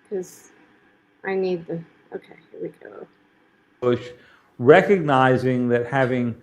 because I need the, okay, here we go. Bush, recognizing that having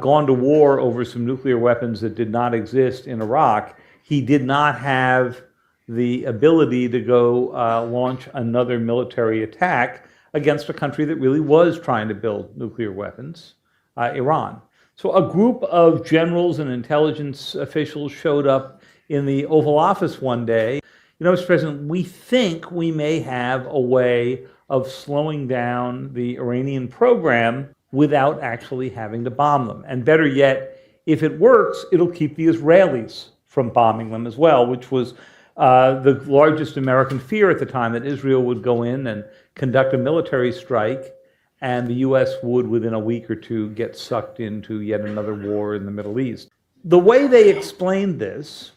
gone to war over some nuclear weapons that did not exist in Iraq, he did not have the ability to go launch another military attack against a country that really was trying to build nuclear weapons, Iran. So a group of generals and intelligence officials showed up in the Oval Office one day. You know, Mr. President, we think we may have a way of slowing down the Iranian program without actually having to bomb them. And better yet, if it works, it'll keep the Israelis from bombing them as well, which was the largest American fear at the time, that Israel would go in and conduct a military strike, and the U.S. would, within a week or two, get sucked into yet another war in the Middle East. The way they explained this,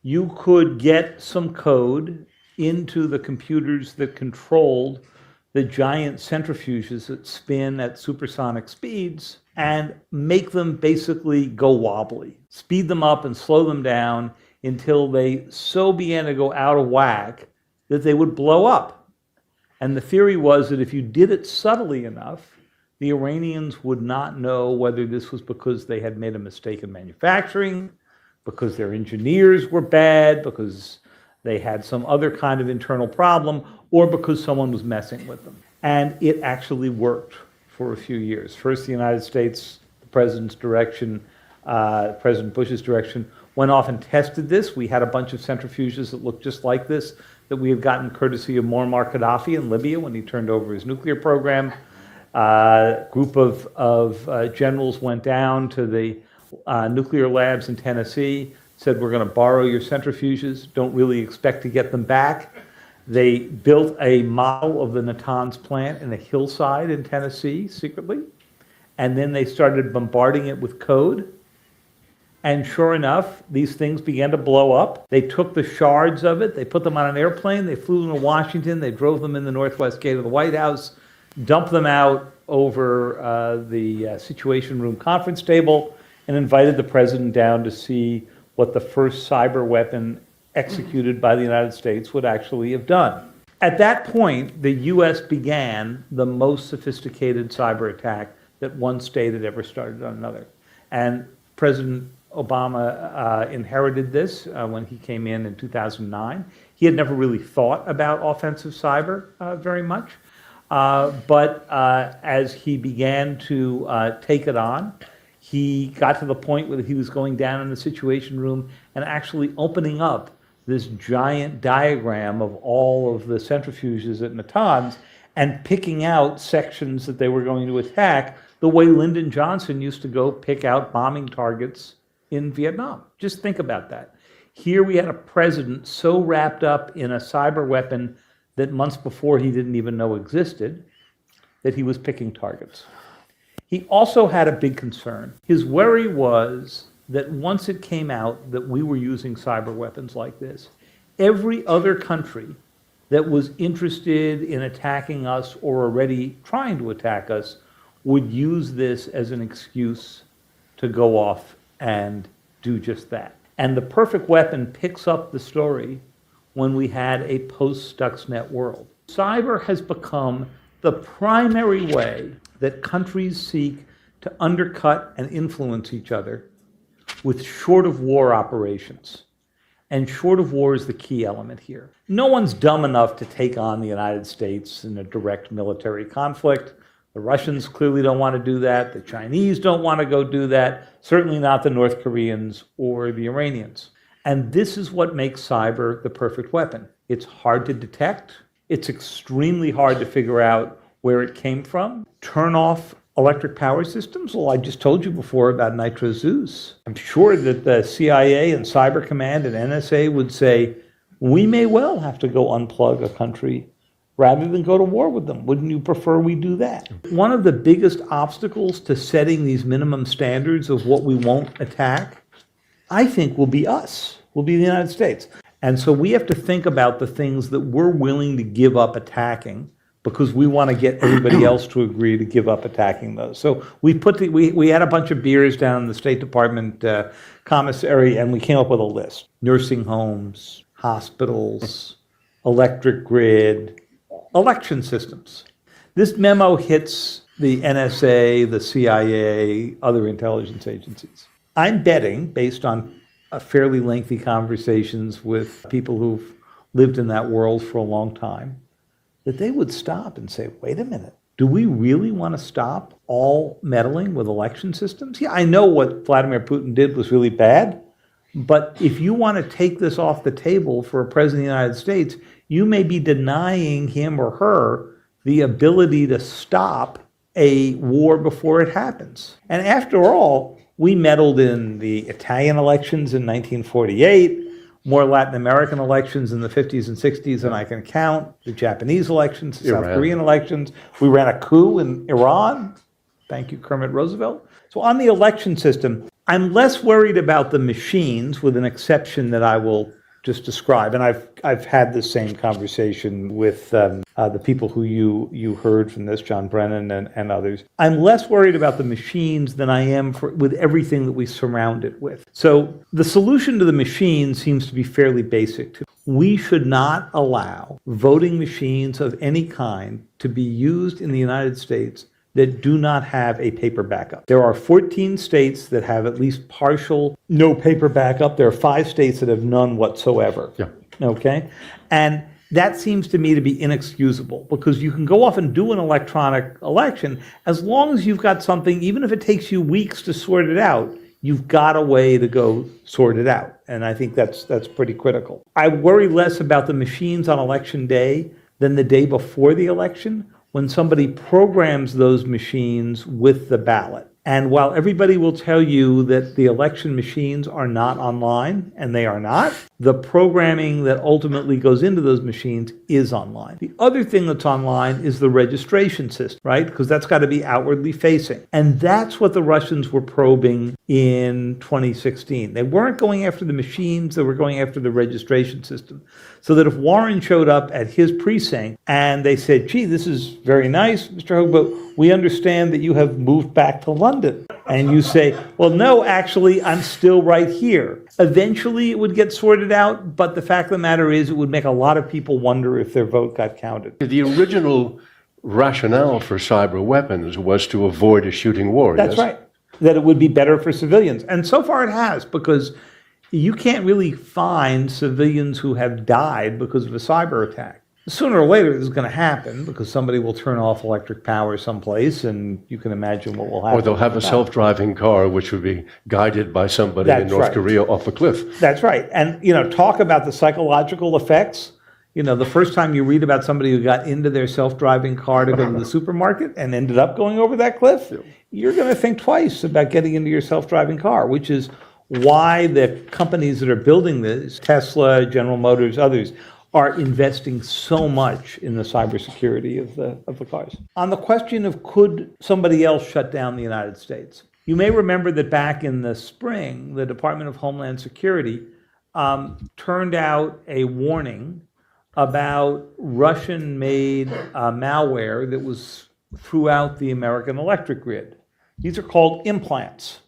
you could get some code into the computers that controlled the giant centrifuges that spin at supersonic speeds and make them basically go wobbly, speed them up and slow them down until they so began to go out of whack that they would blow up. And the theory was that if you did it subtly enough, the Iranians would not know whether this was because they had made a mistake in manufacturing, because their engineers were bad, because they had some other kind of internal problem, or because someone was messing with them. And it actually worked for a few years. First, the United States, the president's direction, President Bush's direction, went off and tested this. We had a bunch of centrifuges that looked just like this that we had gotten courtesy of Muammar Gaddafi in Libya when he turned over his nuclear program. A group of generals went down to the nuclear labs in Tennessee, said, we're going to borrow your centrifuges, don't really expect to get them back. They built a model of the Natanz plant in a hillside in Tennessee secretly, and then they started bombarding it with code. And sure enough, these things began to blow up. They took the shards of it, they put them on an airplane, they flew them to Washington, they drove them in the northwest gate of the White House, dumped them out over the Situation Room conference table, and invited the president down to see what the first cyber weapon executed by the United States would actually have done. At that point, the U.S. began the most sophisticated cyber attack that one state had ever started on another. And President Obama inherited this when he came in 2009. He had never really thought about offensive cyber very much. But as he began to take it on, he got to the point where he was going down in the Situation Room and actually opening up this giant diagram of all of the centrifuges at Natanz and picking out sections that they were going to attack the way Lyndon Johnson used to go pick out bombing targets in Vietnam. Just think about that. Here we had a president so wrapped up in a cyber weapon that months before he didn't even know existed, that he was picking targets. He also had a big concern. His worry was that once it came out that we were using cyber weapons like this, every other country that was interested in attacking us or already trying to attack us would use this as an excuse to go off and do just that. And the perfect weapon picks up the story when we had a post-Stuxnet world. Cyber has become the primary way that countries seek to undercut and influence each other with short-of-war operations. And short-of-war is the key element here. No one's dumb enough to take on the United States in a direct military conflict. The Russians clearly don't want to do that. The Chinese don't want to go do that. Certainly not the North Koreans or the Iranians. And this is what makes cyber the perfect weapon. It's hard to detect. It's extremely hard to figure out where it came from. Turn off electric power systems? Well, I just told you before about Nitro Zeus. I'm sure that the CIA and Cyber Command and NSA would say, we may well have to go unplug a country rather than go to war with them. Wouldn't you prefer we do that? One of the biggest obstacles to setting these minimum standards of what we won't attack, I think, will be us, will be the United States. And so we have to think about the things that we're willing to give up attacking because we want to get everybody else to agree to give up attacking those. So we had a bunch of beers down in the State Department commissary, and we came up with a list. Nursing homes, hospitals, electric grid, election systems. This memo hits the NSA, the CIA, other intelligence agencies. I'm betting, based on fairly lengthy conversations with people who've lived in that world for a long time, that they would stop and say, wait a minute, do we really want to stop all meddling with election systems? Yeah, I know what Vladimir Putin did was really bad, but if you want to take this off the table for a president of the United States, you may be denying him or her the ability to stop a war before it happens. And after all, we meddled in the Italian elections in 1948, more Latin American elections in the 50s and 60s than I can count, the Japanese elections, the South Korean elections. We ran a coup in Iran. Thank you, Kermit Roosevelt. So on the election system, I'm less worried about the machines, with an exception that I will just describe. And I've had this same conversation with the people who you heard from this, John Brennan and others. I'm less worried about the machines than I am with everything that we surround it with. So the solution to the machines seems to be fairly basic. We should not allow voting machines of any kind to be used in the United States that do not have a paper backup. There are 14 states that have at least partial no paper backup. There are 5 states that have none whatsoever. Yeah. Okay? And that seems to me to be inexcusable, because you can go off and do an electronic election as long as you've got something, even if it takes you weeks to sort it out, you've got a way to go sort it out. And I think that's pretty critical. I worry less about the machines on election day than the day before the election, when somebody programs those machines with the ballot. And while everybody will tell you that the election machines are not online, and they are not, the programming that ultimately goes into those machines is online. The other thing that's online is the registration system, right? Because that's got to be outwardly facing. And that's what the Russians were probing in 2016. They weren't going after the machines, they were going after the registration system. So that if Warren showed up at his precinct and they said, gee, this is very nice, Mr. Hogue, but we understand that you have moved back to London. And you say, well, no, actually, I'm still right here. Eventually, it would get sorted out, but the fact of the matter is, it would make a lot of people wonder if their vote got counted. The original rationale for cyber weapons was to avoid a shooting war. That's right. That it would be better for civilians. And so far it has, because you can't really find civilians who have died because of a cyber attack. Sooner or later, this is going to happen, because somebody will turn off electric power someplace, and you can imagine what will happen. Or they'll have a self-driving car which would be guided by somebody in North Korea off a cliff. That's right. And, talk about the psychological effects. The first time you read about somebody who got into their self-driving car to go to the supermarket and ended up going over that cliff, you're going to think twice about getting into your self-driving car, which is why the companies that are building this, Tesla, General Motors, others, are investing so much in the cybersecurity of the cars. On the question of could somebody else shut down the United States, you may remember that back in the spring, the Department of Homeland Security turned out a warning about Russian-made malware that was throughout the American electric grid. These are called implants,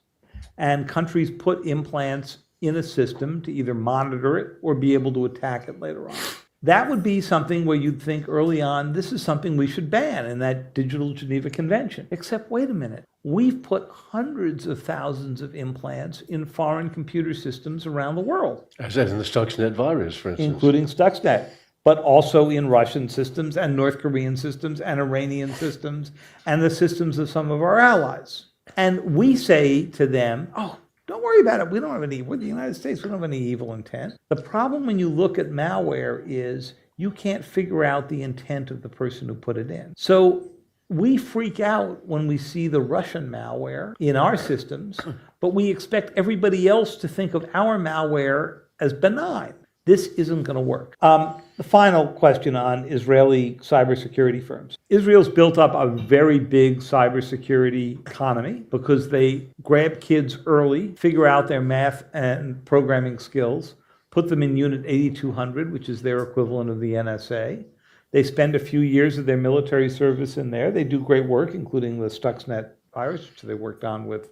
and countries put implants in a system to either monitor it or be able to attack it later on. That would be something where you'd think early on, this is something we should ban in that Digital Geneva Convention. Except, wait a minute, we've put hundreds of thousands of implants in foreign computer systems around the world. As in the Stuxnet virus, for instance. Including Stuxnet, but also in Russian systems and North Korean systems and Iranian systems and the systems of some of our allies. And we say to them, oh, don't worry about it. We're the United States, we don't have any evil intent. The problem when you look at malware is you can't figure out the intent of the person who put it in. So we freak out when we see the Russian malware in our systems, but we expect everybody else to think of our malware as benign. This isn't going to work. The final question on Israeli cybersecurity firms. Israel's built up a very big cybersecurity economy because they grab kids early, figure out their math and programming skills, put them in Unit 8200, which is their equivalent of the NSA. They spend a few years of their military service in there. They do great work, including the Stuxnet virus, which they worked on with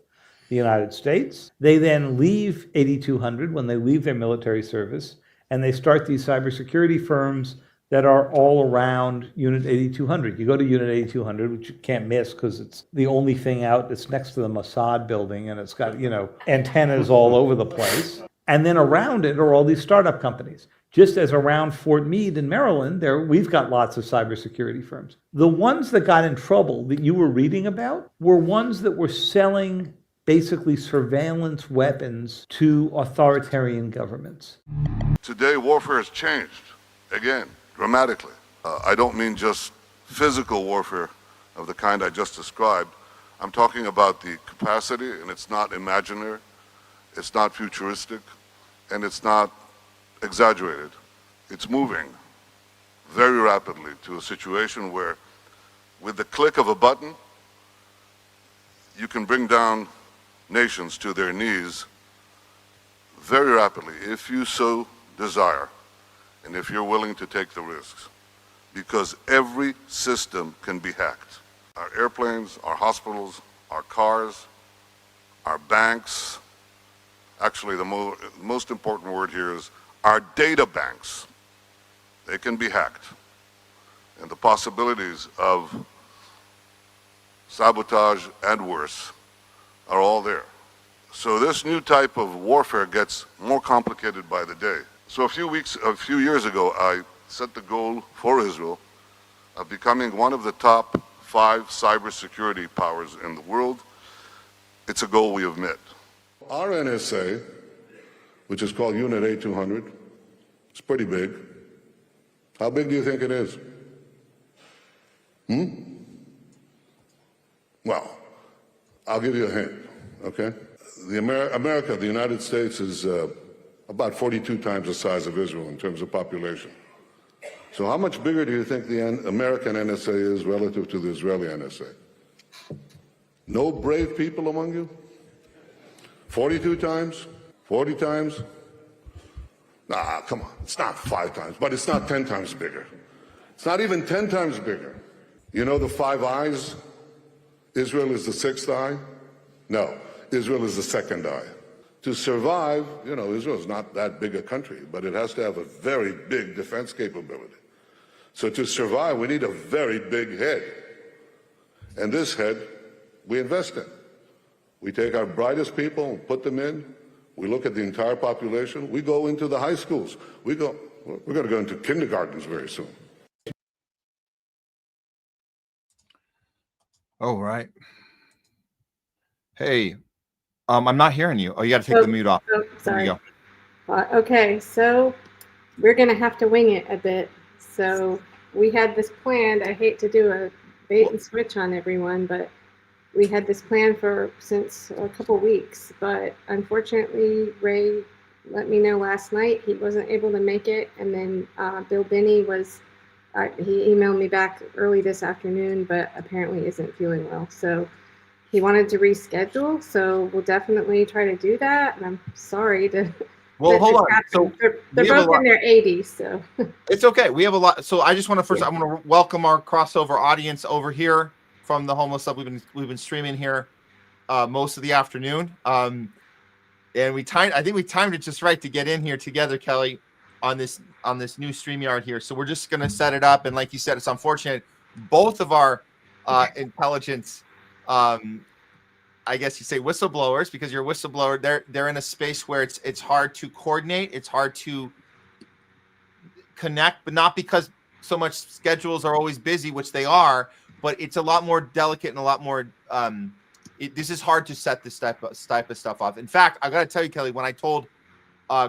the United States. They then leave 8200 when they leave their military service, and they start these cybersecurity firms that are all around Unit 8200. You go to Unit 8200, which you can't miss because it's the only thing out that's next to the Mossad building, and it's got, antennas all over the place. And then around it are all these startup companies. Just as around Fort Meade in Maryland, we've got lots of cybersecurity firms. The ones that got in trouble that you were reading about were ones that were selling basically surveillance weapons to authoritarian governments. Today, warfare has changed, again, dramatically. I don't mean just physical warfare of the kind I just described. I'm talking about the capacity, and it's not imaginary, it's not futuristic, and it's not exaggerated. It's moving very rapidly to a situation where, with the click of a button, you can bring down nations to their knees very rapidly, if you so desire, and if you're willing to take the risks, because every system can be hacked. Our airplanes, our hospitals, our cars, our banks. Actually, the most important word here is our data banks. They can be hacked. And the possibilities of sabotage and worse are all there. So this new type of warfare gets more complicated by the day. So a few years ago, I set the goal for Israel of becoming one of the top 5 cybersecurity powers in the world. It's a goal we have met. Our NSA, which is called Unit 8200, it's pretty big. How big do you think it is? Well, I'll give you a hint, okay? America, the United States, is about 42 times the size of Israel in terms of population. So how much bigger do you think the American NSA is relative to the Israeli NSA? No brave people among you? 42 times? 40 times? Nah, come on. It's not 5 times, but it's not 10 times bigger. It's not even 10 times bigger. You know the 5 eyes? Israel is the 6th eye? No, Israel is the 2nd eye. To survive, Israel is not that big a country, but it has to have a very big defense capability. So to survive, we need a very big head. And this head, we invest in. We take our brightest people and put them in. We look at the entire population. We go into the high schools. We're going to go into kindergartens very soon. Oh, right. Hey, I'm not hearing you. Oh, you got to take the mute off. Oh, sorry. There you go. Okay, so we're going to have to wing it a bit. So we had this planned. I hate to do a bait and switch on everyone, but we had this plan since a couple weeks. But unfortunately, Ray let me know last night he wasn't able to make it. And then Bill Binney he emailed me back early this afternoon, but apparently isn't feeling well. So he wanted to reschedule. So we'll definitely try to do that. And I'm sorry to. Well, hold on. So they're both in their 80s, so it's okay. We have a lot. So I just want to I want to welcome our crossover audience over here from the Homeless Hub. We've been streaming here most of the afternoon. And I think we timed it just right to get in here together, Kelly, on this new StreamYard here. So we're just going to set it up. And like you said, it's unfortunate. Both of our intelligence, I guess you say whistleblowers, because you're a whistleblower, they're in a space where it's hard to coordinate. It's hard to connect, but not because so much schedules are always busy, which they are, but it's a lot more delicate and a lot more, this is hard to set this type of stuff off. In fact, I got to tell you, Kelly, when I told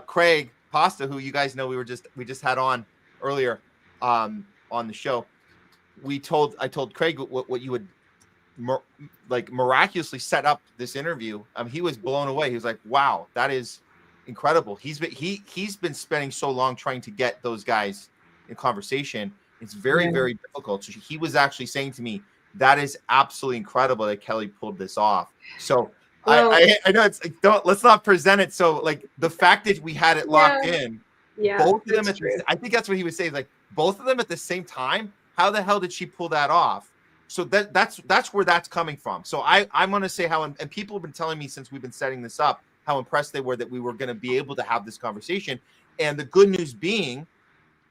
Craig Pasta, who you guys know we just had on earlier on the show, I told Craig what you would miraculously set up this interview. He was blown away. He was like, wow, that is incredible. He's been spending so long trying to get those guys in conversation. It's very, very difficult. So he was actually saying to me, that is absolutely incredible that Kelly pulled this off. So well, I know it's let's not present it. So the fact that we had it locked in, both of them I think that's what he was saying. Like both of them at the same time. How the hell did she pull that off? So that's where that's coming from. So I'm going to say and people have been telling me since we've been setting this up, how impressed they were that we were going to be able to have this conversation. And the good news being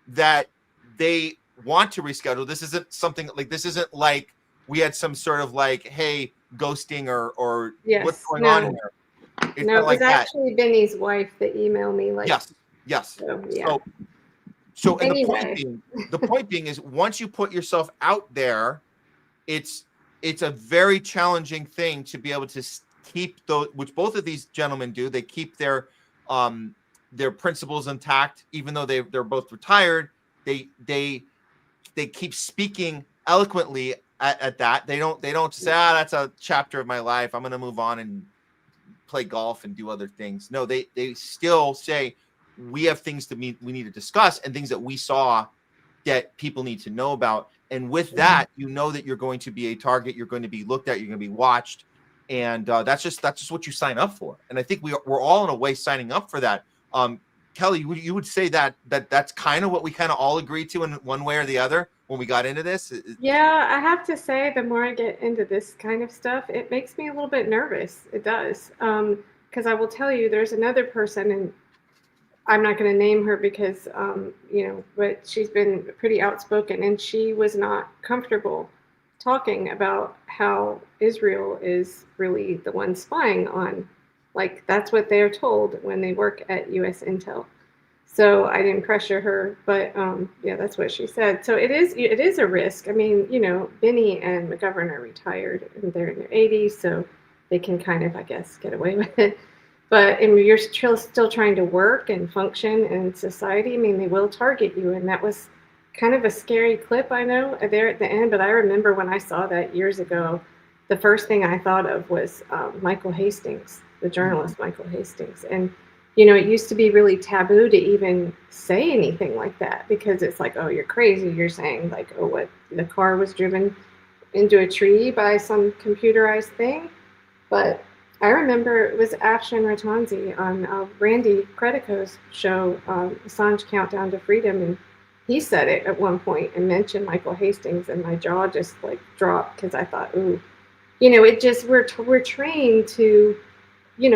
that they want to reschedule. This isn't something like, this isn't like we had some sort of like, hey, ghosting or what's Yes. going on No. here. It's No, not it like was that. actually Benny's wife that emailed me. Like, Yes. so yeah. So and Anyway. the point being is, once you put yourself out there, it's a very challenging thing to be able to keep those, which both of these gentlemen do. They keep their principles intact, even though they're both retired. They keep speaking eloquently at that. They don't say, that's a chapter of my life, I'm going to move on and play golf and do other things. No, they still say, we have things we need to discuss, and things that we saw that people need to know about. And with that, you know that you're going to be a target, you're going to be looked at, you're going to be watched, and that's just what you sign up for. And I think we're all in a way signing up for that. Kelly, you would say that's kind of what we kind of all agreed to in one way or the other when we got into this? Yeah, I have to say, the more I get into this kind of stuff, it makes me a little bit nervous. It does. Because I will tell you, there's another person, and I'm not going to name her because, but she's been pretty outspoken, and she was not comfortable talking about how Israel is really the one spying on, like, that's what they're told when they work at U.S. Intel. So I didn't pressure her, but yeah, that's what she said. So it is a risk. I mean, Benny and McGovern are retired and they're in their 80s, so they can kind of, I guess, get away with it. But you're still trying to work and function in society. I mean, they will target you, and that was kind of a scary clip, I know, there at the end. But I remember when I saw that years ago, the first thing I thought of was Michael Hastings, the journalist Michael Hastings, and it used to be really taboo to even say anything like that, because it's like, oh, you're crazy. You're saying like, oh, what, the car was driven into a tree by some computerized thing. But I remember it was Afshin Ratanzi on Randy Credico's show, Assange Countdown to Freedom, and he said it at one point and mentioned Michael Hastings, and my jaw just like dropped, because I thought, ooh, it just, we're trained to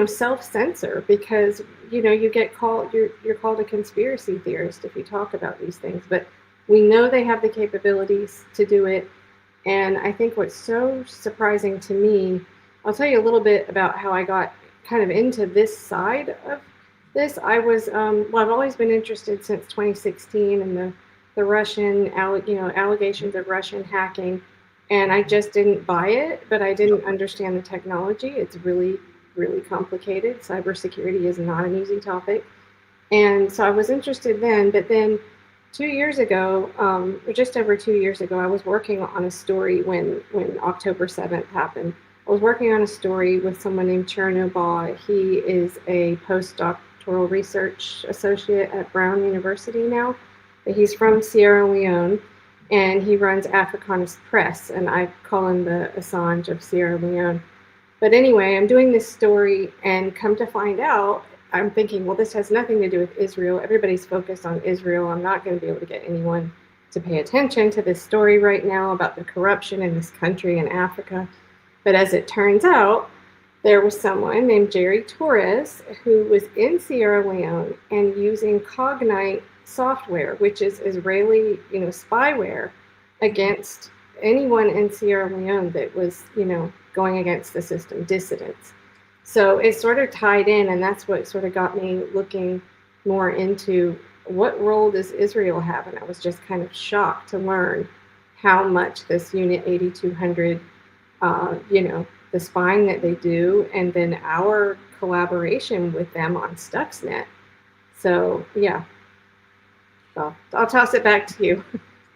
self-censor, because you get called, you're called a conspiracy theorist if you talk about these things. But we know they have the capabilities to do it. And I think what's so surprising to me, I'll tell you a little bit about how I got kind of into this side of this. I was I've always been interested since 2016 in the Russian allegations of Russian hacking, and I just didn't buy it. But I didn't understand the technology. It's really, really complicated. Cybersecurity is not an easy topic. And so I was interested then, but then 2 years ago, or just over 2 years ago, I was working on a story when October 7th happened. I was working on a story with someone named Chernobyl. He is a postdoctoral research associate at Brown University now. But he's from Sierra Leone, and he runs Africanist Press, and I call him the Assange of Sierra Leone. But anyway, I'm doing this story, and come to find out, I'm thinking, well, this has nothing to do with Israel. Everybody's focused on Israel. I'm not going to be able to get anyone to pay attention to this story right now about the corruption in this country in Africa. But as it turns out, there was someone named Jerry Torres who was in Sierra Leone and using Cognite software, which is Israeli, spyware, against anyone in Sierra Leone that was, going against the system, dissidents. So it sort of tied in, and that's what sort of got me looking more into what role does Israel have. And I was just kind of shocked to learn how much this Unit 8200, the spying that they do, and then our collaboration with them on Stuxnet. So yeah, I'll toss it back to you.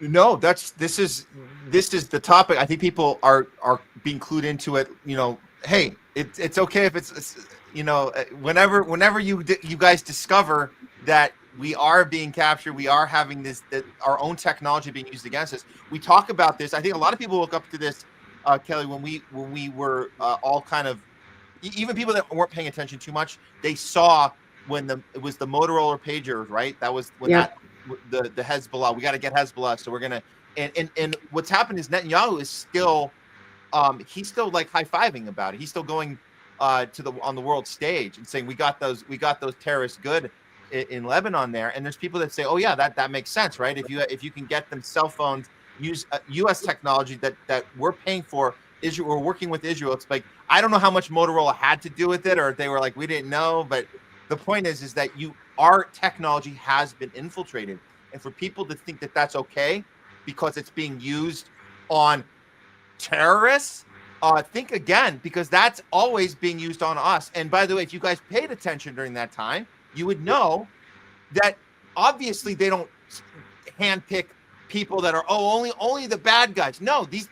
No, this is the topic. I think people are being clued into it. Hey, it's okay if it's whenever you guys discover that we are being captured, we are having that our own technology being used against us. We talk about this. I think a lot of people woke up to this, Kelly, when we were all kind of, even people that weren't paying attention too much. They saw when it was the Motorola pagers, right? That was when the Hezbollah. We got to get Hezbollah, so we're gonna. And what's happened is Netanyahu is still, he's still like high-fiving about it. He's still going on the world stage and saying we got those terrorists good. in Lebanon there, and there's people that say, oh yeah, that makes sense, right? If you can get them cell phones, use U.S. technology that we're paying for, Israel, we're working with Israel. It's like, I don't know how much Motorola had to do with it, or they were like, we didn't know, but the point is that our technology has been infiltrated, and for people to think that that's okay because it's being used on terrorists, think again, because that's always being used on us. And by the way, if you guys paid attention during that time, you would know that obviously they don't handpick people that are only the bad guys. No, these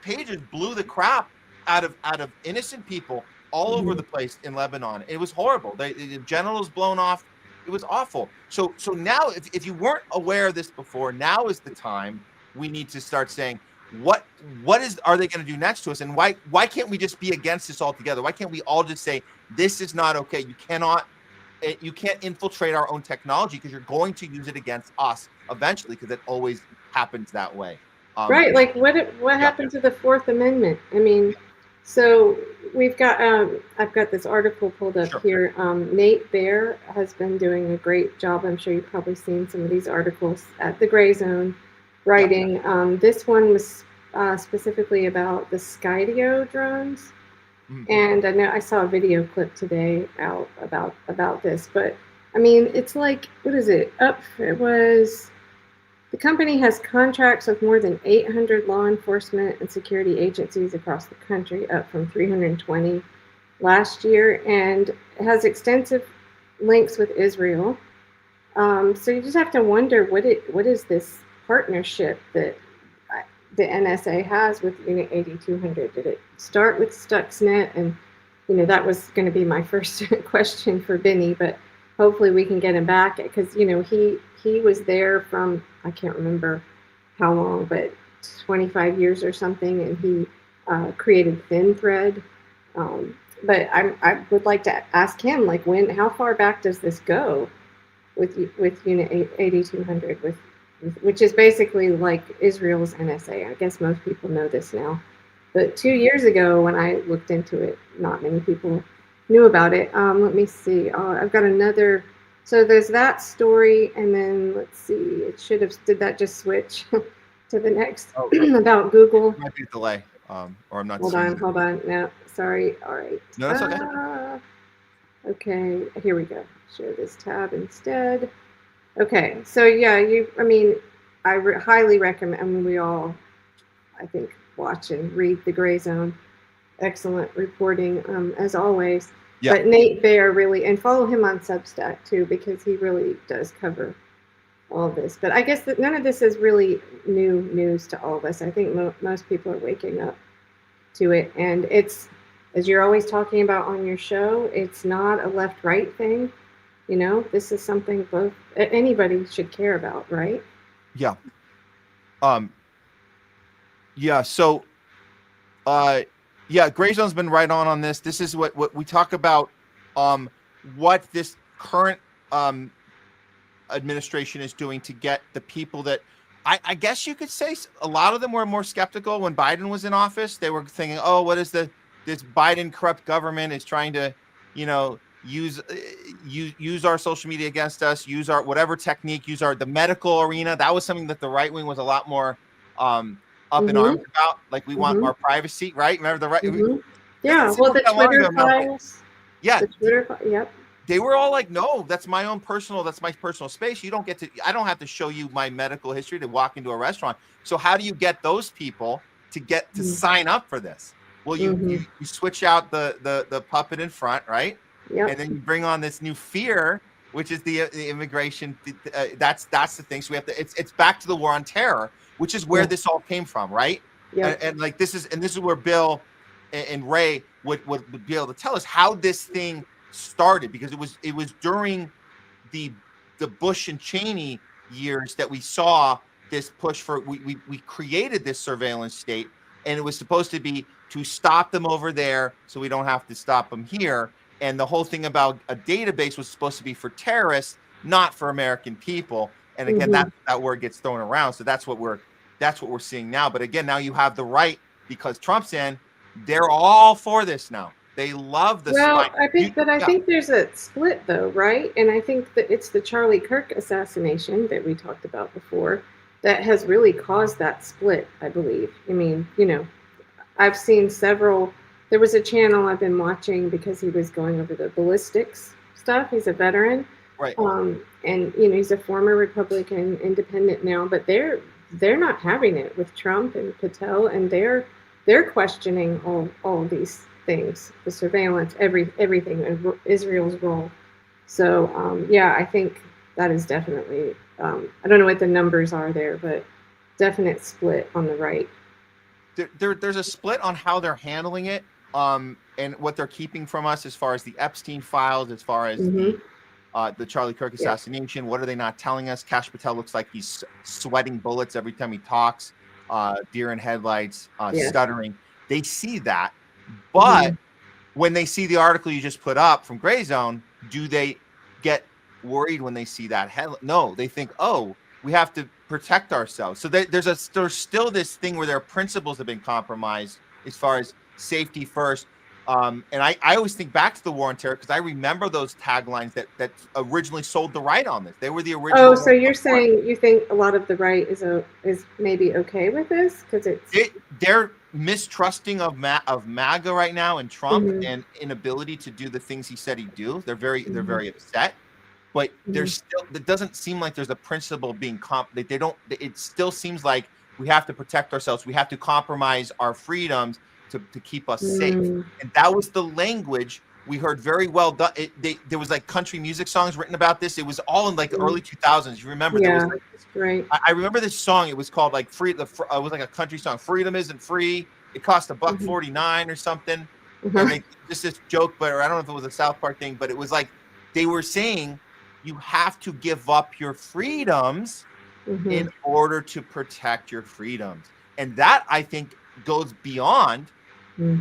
pages blew the crap out of innocent people all over the place in Lebanon. It was horrible. The generals blown off. It was awful. So now, if you weren't aware of this before, now is the time we need to start saying, what are they going to do next to us, and why can't we just be against this altogether? Why can't we all just say this is not okay? You can't infiltrate our own technology, because you're going to use it against us eventually, because it always happens that way. Right, like what happened to the Fourth Amendment? I mean, so we've got I've got this article pulled up here. Nate Baer has been doing a great job. I'm sure you've probably seen some of these articles at the Gray Zone writing. This one was specifically about the Skydio drones. And I know I saw a video clip today out about this, but I mean, it's like, what is it? The company has contracts with more than 800 law enforcement and security agencies across the country, up from 320 last year, and it has extensive links with Israel. So you just have to wonder, what is this partnership that the NSA has with Unit 8200? Did it start with Stuxnet? And that was going to be my first question for Benny, but hopefully we can get him back, because he was there from, I can't remember how long, but 25 years or something, and he created ThinThread. But I would like to ask him, like, how far back does this go with Unit 8200, which is basically like Israel's NSA. I guess most people know this now. But 2 years ago, when I looked into it, not many people knew about it. Let me see. I've got another. So there's that story, and then let's see. Did that just switch to the next about Google? It might be a delay, or I'm not. Hold on. No, sorry. All right. No, that's okay. Okay, here we go. Share this tab instead. Okay, so yeah, I highly recommend. I mean, we all, I think, watch and read the Gray Zone. Excellent reporting, as always. Yeah. But Nate Baer really, and follow him on Substack too, because he really does cover all of this. But I guess that none of this is really new news to all of us. I think most people are waking up to it, and it's, as you're always talking about on your show, it's not a left-right thing. This is something anybody should care about, right? Yeah. Yeah. So, Gray Zone's been right on this. This is what we talk about. What this current administration is doing to get the people that I guess you could say a lot of them were more skeptical when Biden was in office. They were thinking, oh, what is this Biden corrupt government is trying to, use our social media against us, use our whatever technique, use the medical arena. That was something that the right wing was a lot more up in arms about. Like, we want our privacy, right? Remember the right? Yeah. Well, the Twitter files. Yeah. The Twitter. Yep. They were all like, no, that's my personal space. I don't have to show you my medical history to walk into a restaurant. So how do you get those people to sign up for this? Well, you switch out the puppet in front, right? Yep. And then you bring on this new fear, which is the immigration. That's the thing. So we have to. It's back to the war on terror, which is where this all came from, right? Yeah. And like this is where Bill and Ray would be able to tell us how this thing started, because it was during the Bush and Cheney years that we saw this push for we created this surveillance state, and it was supposed to be to stop them over there so we don't have to stop them here. And the whole thing about a database was supposed to be for terrorists, not for American people. And again, that word gets thrown around. So that's what we're seeing now. But again, now you have the right, because Trump's in, they're all for this now. They love the Well, spy. I think, but I Yeah. think there's a split though, right? And I think that it's the Charlie Kirk assassination that we talked about before that has really caused that split, I believe. I mean, I've seen several. There was a channel I've been watching because he was going over the ballistics stuff. He's a veteran, Right. and he's a former Republican independent now. But they're not having it with Trump and Patel, and they're questioning all of these things, the surveillance, everything, and Israel's role. So yeah, I think that is definitely. I don't know what the numbers are there, but definite split on the right. There's a split on how they're handling it, and what they're keeping from us as far as the Epstein files, as far as the Charlie Kirk assassination. What are they not telling us? Kash Patel looks like he's sweating bullets every time he talks, deer in headlights, stuttering. They see that, but when they see the article you just put up from Gray Zone, do they get worried when they see that headline? No, they think, oh, we have to protect ourselves. So there's still this thing where their principles have been compromised as far as safety first. And I always think back to the war on terror because I remember those taglines that originally sold the right on this. They were the original. Oh, so you're saying you think a lot of the right is maybe okay with this because they're mistrusting of MAGA right now and Trump and inability to do the things he said he'd do. They're very upset. But there's still, it doesn't seem like there's a principle being they don't. It still seems like we have to protect ourselves. We have to compromise our freedoms to keep us safe. And that was the language we heard very well done. There was like country music songs written about this. It was all in like the early 2000s. You remember? Yeah, there was like this, right. I remember this song. It was called like it was like a country song. Freedom isn't free. It cost $1.49 or something. And they just this joke, but I don't know if it was a South Park thing, but it was like they were saying you have to give up your freedoms in order to protect your freedoms. And that, I think, goes beyond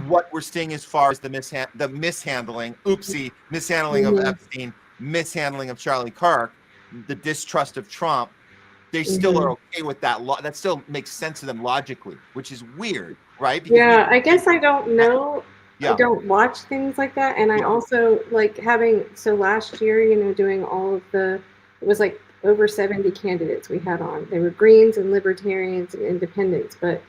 what we're seeing as far as the mishandling of Epstein, mishandling of Charlie Kirk, the distrust of Trump. They still are okay with that. That still makes sense to them logically, which is weird, right? Because I guess I don't know. I don't watch things like that, and I also like so last year, doing all of it was like over 70 candidates we had on. They were Greens and Libertarians and Independents, but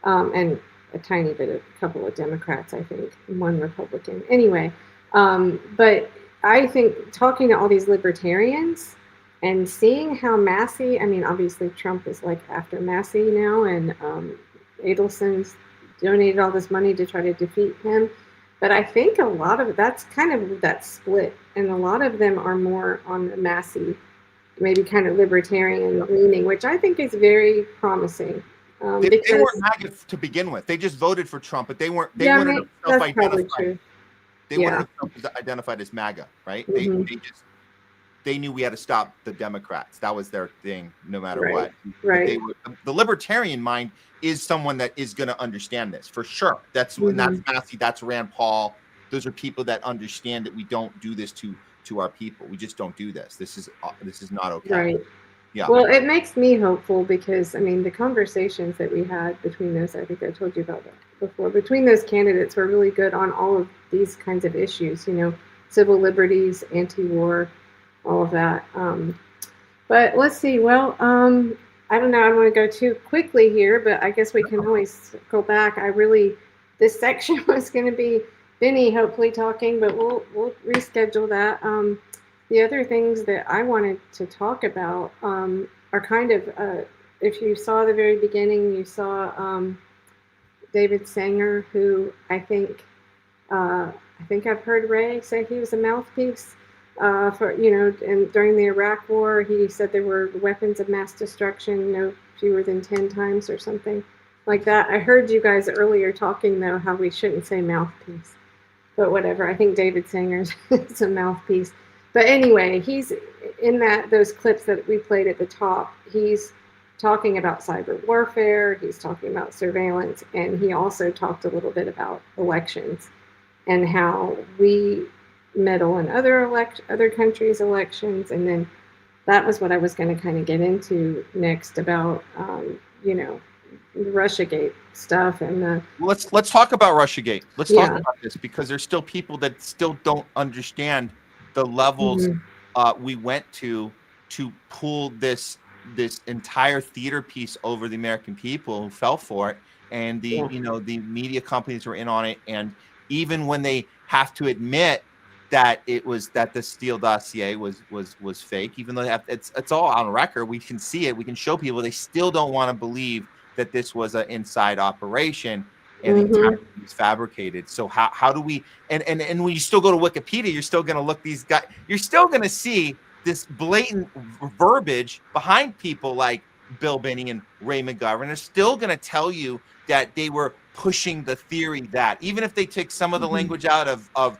and a tiny bit of a couple of Democrats, I think, and one Republican. Anyway, but I think talking to all these libertarians and seeing how Massey, I mean, obviously Trump is like after Massey now, and Adelson's donated all this money to try to defeat him. But I think a lot of that's kind of that split, and a lot of them are more on the Massey, maybe kind of libertarian leaning, which I think is very promising. They weren't MAGA to begin with. They just voted for Trump, but they weren't. They weren't self-identified. They weren't identified as MAGA, right? They knew we had to stop the Democrats. That was their thing, no matter what. Right. The libertarian mind is someone that is going to understand this for sure. That's Massey. That's Rand Paul. Those are people that understand that we don't do this to our people. We just don't do this. This is not okay. Right. Yeah. Well, it makes me hopeful because I mean the conversations that we had between those, I think I told you about that before, between those candidates were really good on all of these kinds of issues. Civil liberties, anti-war, all of that. But let's see. Well, I don't know. I don't want to go too quickly here, but I guess we can always go back. This section was going to be Vinny hopefully talking, but we'll reschedule that. The other things that I wanted to talk about are kind of, if you saw the very beginning, you saw David Sanger, who I think I've heard Ray say he was a mouthpiece for, and during the Iraq War, he said there were weapons of mass destruction, no fewer than 10 times or something like that. I heard you guys earlier talking, though, how we shouldn't say mouthpiece, but whatever. I think David Sanger's is a mouthpiece. But anyway, he's in those clips that we played at the top. He's talking about cyber warfare. He's talking about surveillance, and he also talked a little bit about elections and how we meddle in other countries' elections. And then that was what I was going to kind of get into next about, Russiagate stuff and the Well, let's talk about Russiagate. Let's talk yeah. about this because there's still people that still don't understand the levels Mhm. we went to pull this entire theater piece over the American people who fell for it, and Yeah. the media companies were in on it, and even when they have to admit that the Steele dossier was fake, even though it's all on record, we can see it, we can show people, they still don't want to believe that this was an inside operation and the entire Mhm. thing was fabricated. So how do we and when you still go to Wikipedia, you're still going to look these guys, you're still going to see this blatant verbiage behind people like Bill Binney and Ray McGovern are still going to tell you that they were pushing the theory, that even if they take some of the Mhm. language out of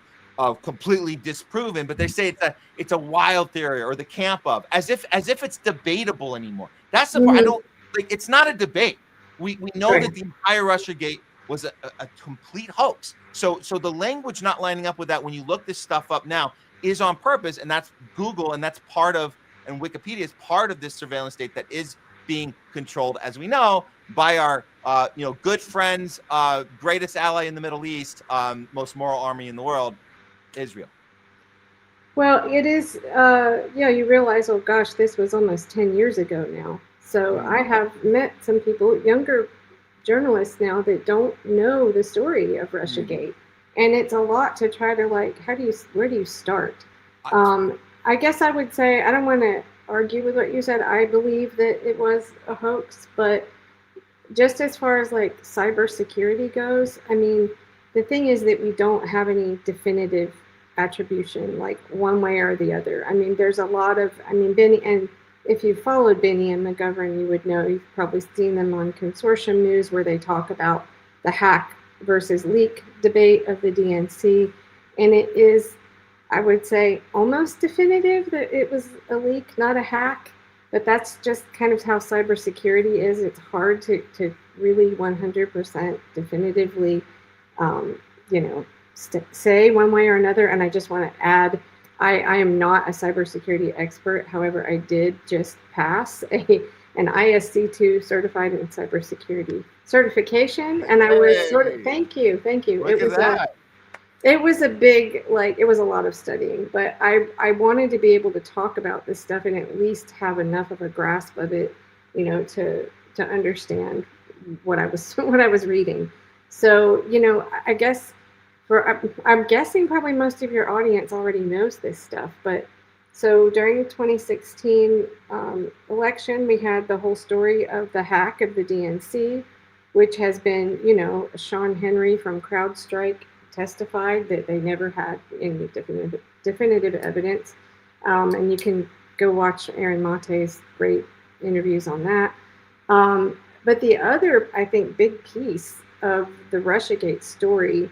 completely disproven, but they say it's a wild theory or the camp of, as if it's debatable anymore. That's the part I Mhm. don't like. It's not a debate. We know Right. that the entire Russiagate was a complete hoax. So the language not lining up with that when you look this stuff up now is on purpose, and that's Google, and that's part of, and Wikipedia is part of this surveillance state that is being controlled, as we know, by our good friends, greatest ally in the Middle East, most moral army in the world, Israel. Well, it is, yeah, you realize, oh gosh, this was almost 10 years ago now. So I have met some people, younger journalists now, that don't know the story of Russiagate. And it's a lot to try to, like, where do you start? I guess I would say, I don't want to argue with what you said. I believe that it was a hoax, but just as far as like cybersecurity goes, I mean, the thing is that we don't have any definitive attribution, like one way or the other. I mean, there's a lot of, I mean, Benny, and if you followed Benny and McGovern, you would know, you've probably seen them on consortium news where they talk about the hack versus leak debate of the DNC. And it is, I would say, almost definitive that it was a leak, not a hack. But that's just kind of how cybersecurity is. It's hard to really 100% definitively, um, you know, say one way or another. And I just want to add, I am not a cybersecurity expert. However, I did just pass an ISC2 certified in cybersecurity certification. And I was sort of, Hey, thank you, thank you. look at that. It was a big, like, it was a lot of studying, but I wanted to be able to talk about this stuff and at least have enough of a grasp of it, to understand what I was what I was reading. So, I guess I'm guessing probably most of your audience already knows this stuff, but so during the 2016 election, we had the whole story of the hack of the DNC, which has been, Sean Henry from CrowdStrike testified that they never had any definitive evidence. And you can go watch Aaron Mate's great interviews on that. But the other, I think, big piece of the Russiagate story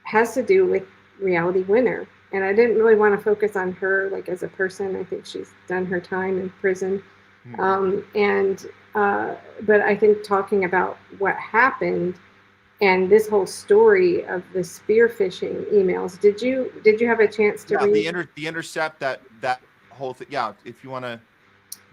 has to do with Reality Winner. And I didn't really want to focus on her, like, as a person. I think she's done her time in prison. But I think talking about what happened and this whole story of the spear phishing emails. Did you have a chance to read? The intercept, that whole thing. Yeah, if you want to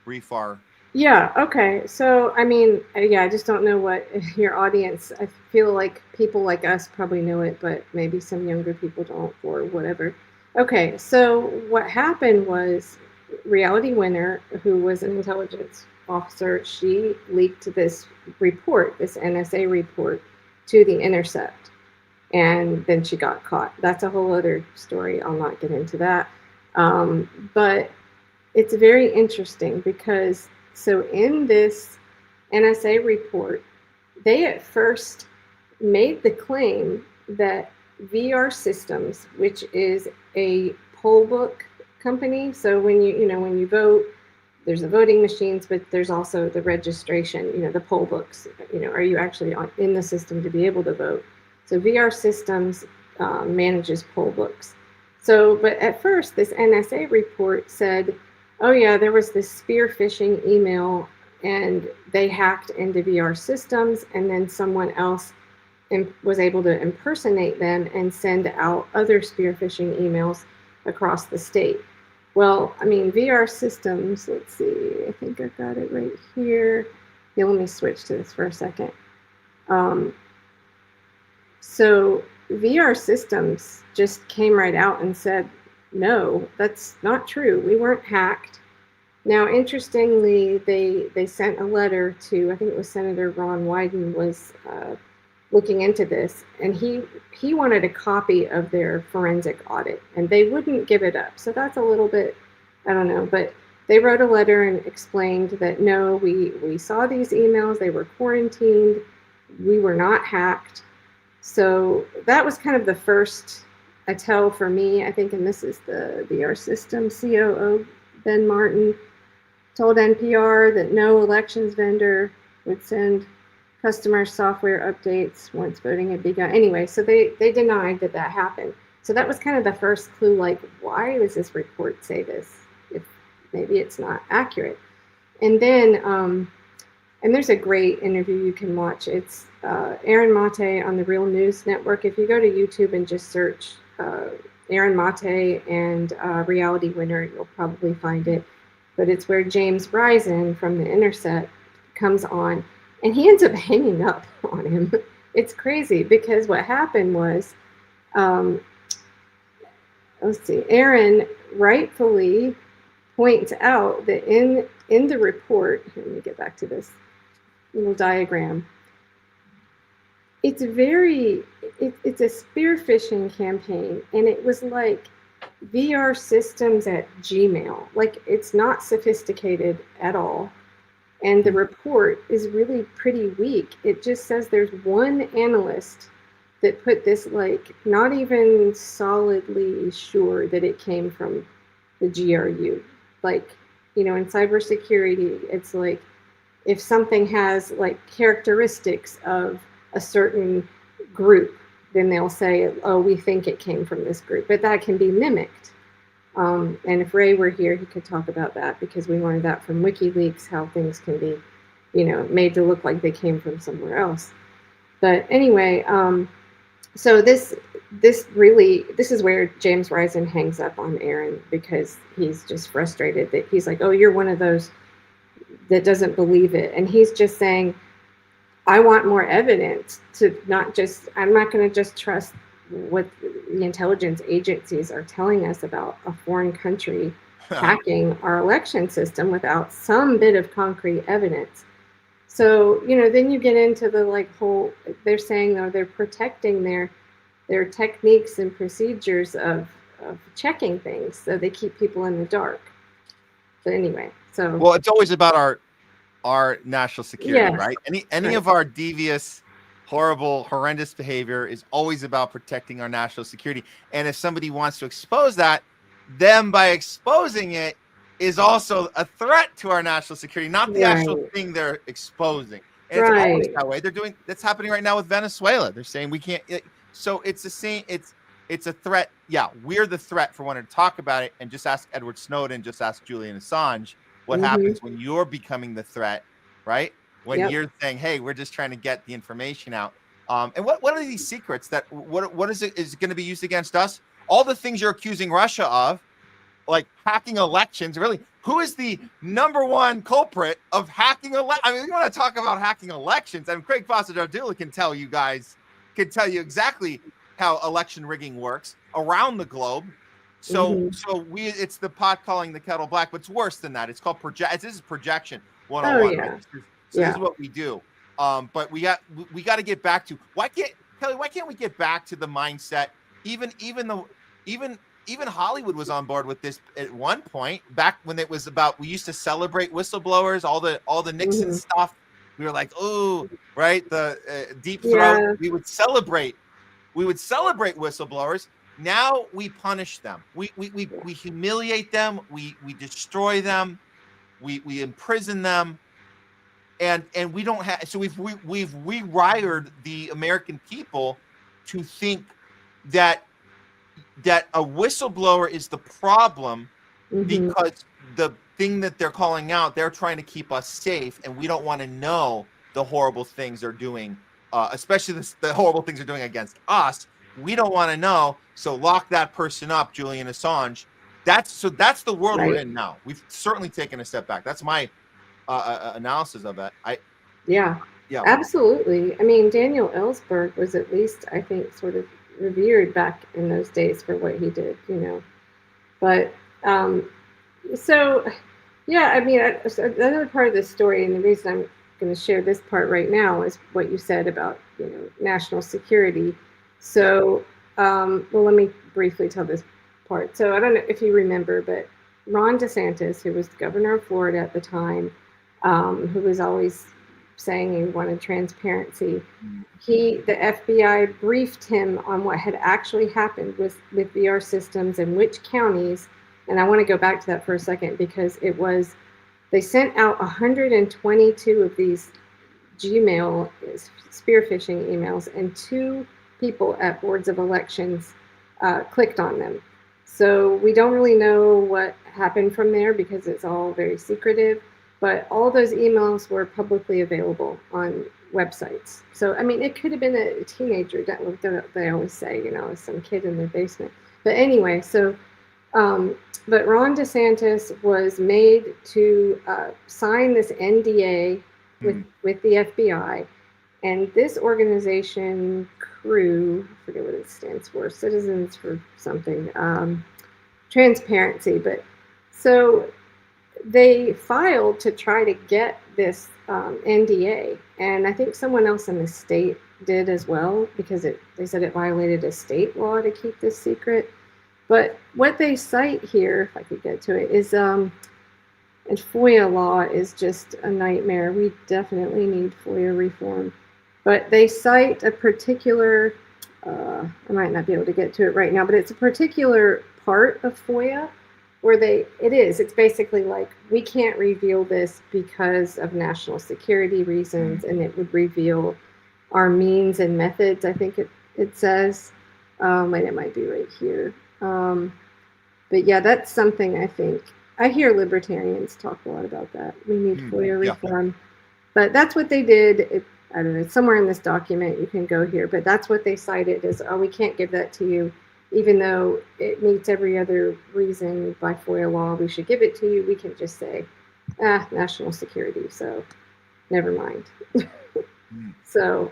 brief our. Yeah. Okay. So I mean, yeah, I just don't know what your audience. I feel like people like us probably know it, but maybe some younger people don't, or whatever. Okay. So what happened was, Reality Winner, who was an intelligence officer, she leaked this report, this NSA report, to The Intercept, and then she got caught. That's a whole other story. I'll not get into that. But it's very interesting because, so in this NSA report, they at first made the claim that VR Systems, which is a poll book company, so when you vote, there's the voting machines, but there's also the registration, the poll books. Are you actually in the system to be able to vote? So VR Systems manages poll books. So, but at first, this NSA report said, oh yeah, there was this spear phishing email, and they hacked into VR Systems, and then someone else was able to impersonate them and send out other spear phishing emails across the state. Well, I mean, VR Systems, let's see, I think I've got it right here. Yeah, let me switch to this for a second. Um, so VR Systems just came right out and said, no, that's not true. We weren't hacked. Now, interestingly, they sent a letter to, I think it was Senator Ron Wyden was looking into this, and he wanted a copy of their forensic audit, and they wouldn't give it up. So that's a little bit, I don't know, but they wrote a letter and explained that no, we saw these emails, they were quarantined, we were not hacked. So that was kind of the first tell for me, I think, and this is the VR System COO, Ben Martin, told NPR that no elections vendor would send customer software updates once voting had begun. Anyway, so they denied that that happened. So that was kind of the first clue, like, why does this report say this if maybe it's not accurate? And then, and there's a great interview you can watch. It's Aaron Mate on the Real News Network. If you go to YouTube and just search Aaron Mate and Reality Winner, you'll probably find it. But it's where James Risen from The Intercept comes on, and he ends up hanging up on him. It's crazy because what happened was, let's see, Aaron rightfully points out that in the report, let me get back to this little diagram. It's it's a spear phishing campaign, and it was like VR Systems at Gmail. Like, it's not sophisticated at all. And the report is really pretty weak. It just says there's one analyst that put this, like, not even solidly sure that it came from the GRU. Like, you know, in cybersecurity, it's like if something has like characteristics of a certain group, then they'll say, oh, we think it came from this group, but that can be mimicked. And if Ray were here, he could talk about that, because we learned that from WikiLeaks, how things can be, you know, made to look like they came from somewhere else. But anyway, so this is where James Risen hangs up on Aaron, because he's just frustrated that he's like, oh, you're one of those that doesn't believe it. And he's just saying, I want more evidence to not just, I'm not going to just trust what the intelligence agencies are telling us about a foreign country hacking our election system without some bit of concrete evidence. So, you know, then you get into the like whole, they're saying, though, they're protecting their techniques and procedures of checking things, so they keep people in the dark. But anyway, so. Well, it's always about our national security, Yes. right? Any of our devious, horrible, horrendous behavior is always about protecting our national security. And if somebody wants to expose that, them by exposing it is also a threat to our national security, not the actual thing they're exposing. And it's always that way. That's happening right now with Venezuela. They're saying we can't. So it's the same. It's a threat. Yeah, we're the threat for wanting to talk about it. And just ask Edward Snowden, just ask Julian Assange what happens when you're becoming the threat, right? When you're saying, hey, we're just trying to get the information out. And what are these secrets that what is it going to be used against us? All the things you're accusing Russia of, like hacking elections. Really, who is the number one culprit of hacking elections? I mean, we want to talk about hacking elections. I mean, Craig Foster-Dardula can tell you exactly how election rigging works around the globe. So it's the pot calling the kettle black, but it's worse than that. It's called this is projection 101. Yeah. Right? This is what we do. But we got to get back to why can't we get back to the mindset? Even Hollywood was on board with this at one point, back when it was about, we used to celebrate whistleblowers, all the Nixon stuff. We were like, oh, right, the deep throat. Yeah. We would celebrate whistleblowers. Now we punish them. We humiliate them. We destroy them. We imprison them. And we don't have. So we've rewired the American people to think that a whistleblower is the problem, because the thing that they're calling out, they're trying to keep us safe, and we don't want to know the horrible things they're doing, especially the horrible things they're doing against us. We don't want to know, so lock that person up, Julian Assange. That's the world we're in now. We've certainly taken a step back. That's my analysis of that. Yeah, Yeah. Absolutely. I mean, Daniel Ellsberg was at least, I think, sort of revered back in those days for what he did, you know. But um, so, yeah, I mean, so another part of this story, and the reason I'm going to share this part right now is what you said about, you know, national security. So, well, let me briefly tell this part. So, I don't know if you remember, but Ron DeSantis, who was the governor of Florida at the time, who was always saying he wanted transparency, the FBI briefed him on what had actually happened with VR systems and which counties. And I want to go back to that for a second because they sent out 122 of these Gmail spear phishing emails, and 2 people at boards of elections clicked on them. So we don't really know what happened from there because it's all very secretive, but all those emails were publicly available on websites. So, I mean, it could have been a teenager, that they always say, you know, some kid in their basement. But anyway, so but Ron DeSantis was made to sign this NDA with the FBI, and this organization, CREW, I forget what it stands for, Citizens for something, transparency. But so they filed to try to get this NDA, and I think someone else in the state did as well because they said it violated a state law to keep this secret. But what they cite here, if I could get to it, is and FOIA law is just a nightmare. We definitely need FOIA reform. But they cite a particular, I might not be able to get to it right now, but it's a particular part of FOIA where it's basically like, we can't reveal this because of national security reasons, and it would reveal our means and methods, I think it says. And it might be right here. But yeah, that's something I think. I hear libertarians talk a lot about that. We need FOIA reform. But that's what they did. I don't know, it's somewhere in this document. You can go here. But that's what they cited as, we can't give that to you. Even though it meets every other reason by FOIA law, we should give it to you. We can just say, national security. So never mind. So,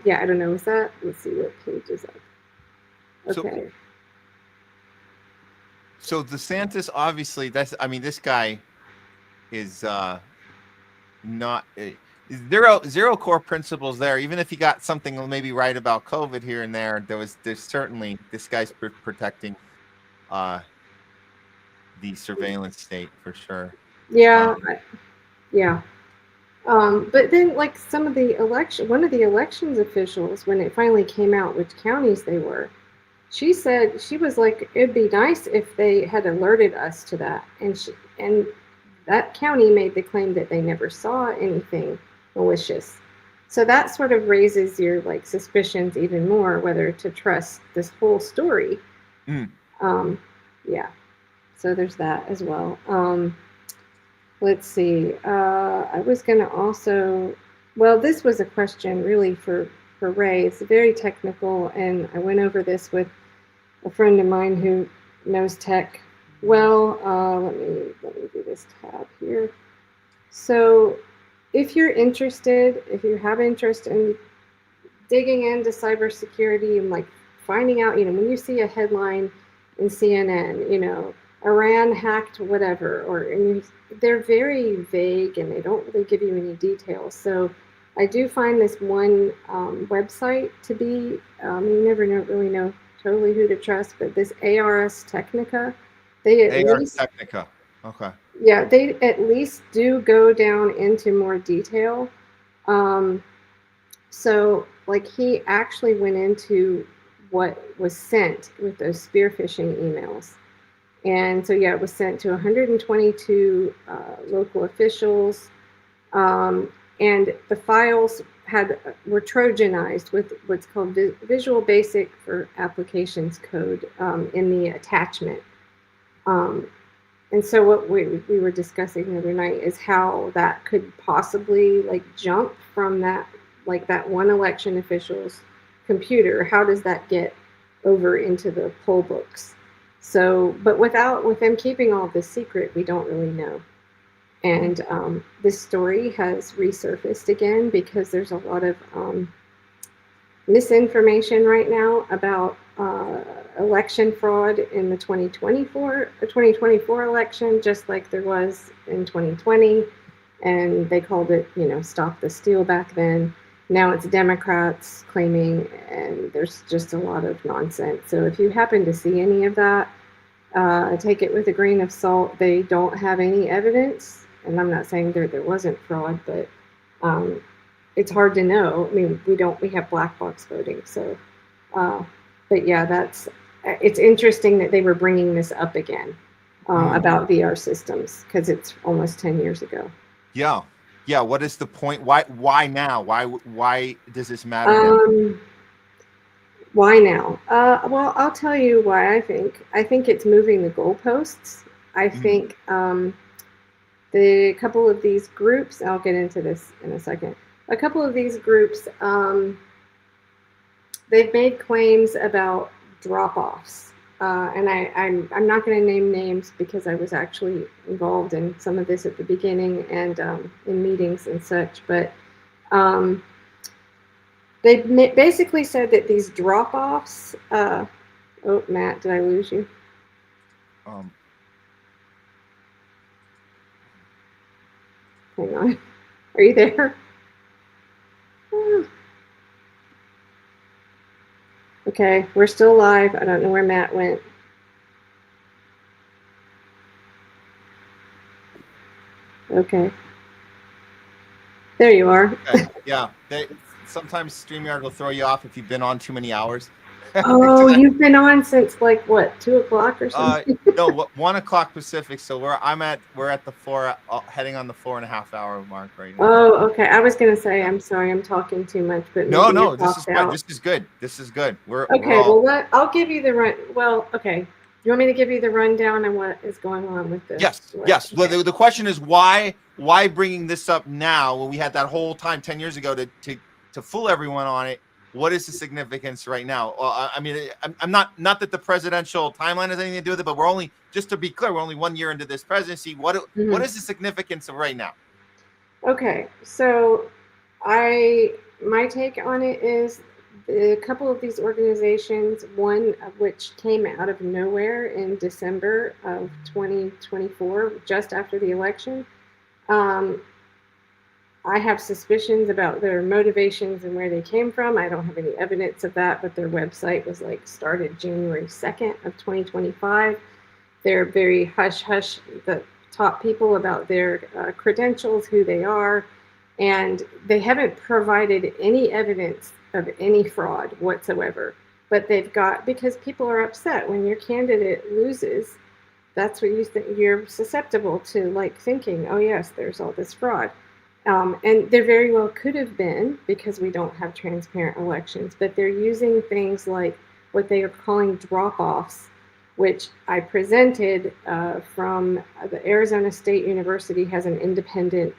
yeah, I don't know. Is that? Let's see what page is that. Okay. So DeSantis, obviously, this guy is not zero core principles there. Even if he got something maybe right about COVID here and there, there's certainly, this guy's protecting the surveillance state for sure. Yeah, yeah. But then, like, one of the elections officials, when it finally came out which counties they were, she said, she was like, it'd be nice if they had alerted us to that. And that county made the claim that they never saw anything malicious. So that sort of raises your like suspicions even more whether to trust this whole story. Yeah. So there's that as well. Let's see. I was going to also, well, this was a question really for Ray. It's very technical, and I went over this with a friend of mine who knows tech well. Let me do this tab here. So if you have interest in digging into cybersecurity and like finding out, when you see a headline in CNN, Iran hacked whatever, they're very vague and they don't really give you any details. So I do find this one website to be, you never really know totally who to trust, but this ARS Technica, Technica. Okay. Yeah, they at least do go down into more detail. So like he actually went into what was sent with those spear phishing emails. And so, yeah, it was sent to 122 local officials. And the files were Trojanized with what's called Visual Basic for Applications code in the attachment. And so what we were discussing the other night is how that could possibly like jump from that one election official's computer. How does that get over into the poll books? So, but with them keeping all this secret, we don't really know. And this story has resurfaced again because there's a lot of misinformation right now about election fraud in the 2024 election, just like there was in 2020. And they called it, Stop the Steal back then. Now it's Democrats claiming, and there's just a lot of nonsense. So if you happen to see any of that, take it with a grain of salt. They don't have any evidence, and I'm not saying there wasn't fraud, but it's hard to know. I mean, we have black box voting, so. But yeah, it's interesting that they were bringing this up again about VR systems because it's almost 10 years ago. Yeah. What is the point? Why now? Why does this matter now? Why now? Well, I'll tell you why I think it's moving the goalposts. I think the couple of these groups, I'll get into this in a second. A couple of these groups, they've made claims about drop-offs. And I'm not going to name names because I was actually involved in some of this at the beginning and in meetings and such. But they basically said that these drop-offs. Oh, Matt, did I lose you? Hang on. Are you there? Okay, we're still live. I don't know where Matt went. Okay. There you are. Okay. Yeah. Sometimes StreamYard will throw you off if you've been on too many hours. Oh, you've been on since like what, 2 o'clock or something? No, 1 o'clock Pacific. So we're at the 4, heading on the 4.5 hour mark right now. Oh, okay. I was gonna say, I'm sorry, I'm talking too much, but no, this is good. This is good. I'll give you the run. Well, okay. You want me to give you the rundown on what is going on with this? Yes. Okay. Well, the question is why bringing this up now when we had that whole time 10 years ago to fool everyone on it? What is the significance right now? I mean, I'm not that the presidential timeline has anything to do with it, but just to be clear, we're only 1 year into this presidency. What is the significance of right now? Okay, so my take on it is a couple of these organizations, one of which came out of nowhere in December of 2024, just after the election. I have suspicions about their motivations and where they came from. I don't have any evidence of that, but their website was started January 2nd of 2025. They're very hush-hush, the top people about their credentials, who they are, and they haven't provided any evidence of any fraud whatsoever. But they've got, because people are upset when your candidate loses, that's what you think, you're susceptible to thinking, oh yes, there's all this fraud. And there very well could have been, because we don't have transparent elections, but they're using things like what they are calling drop-offs, which I presented from the Arizona State University has an independent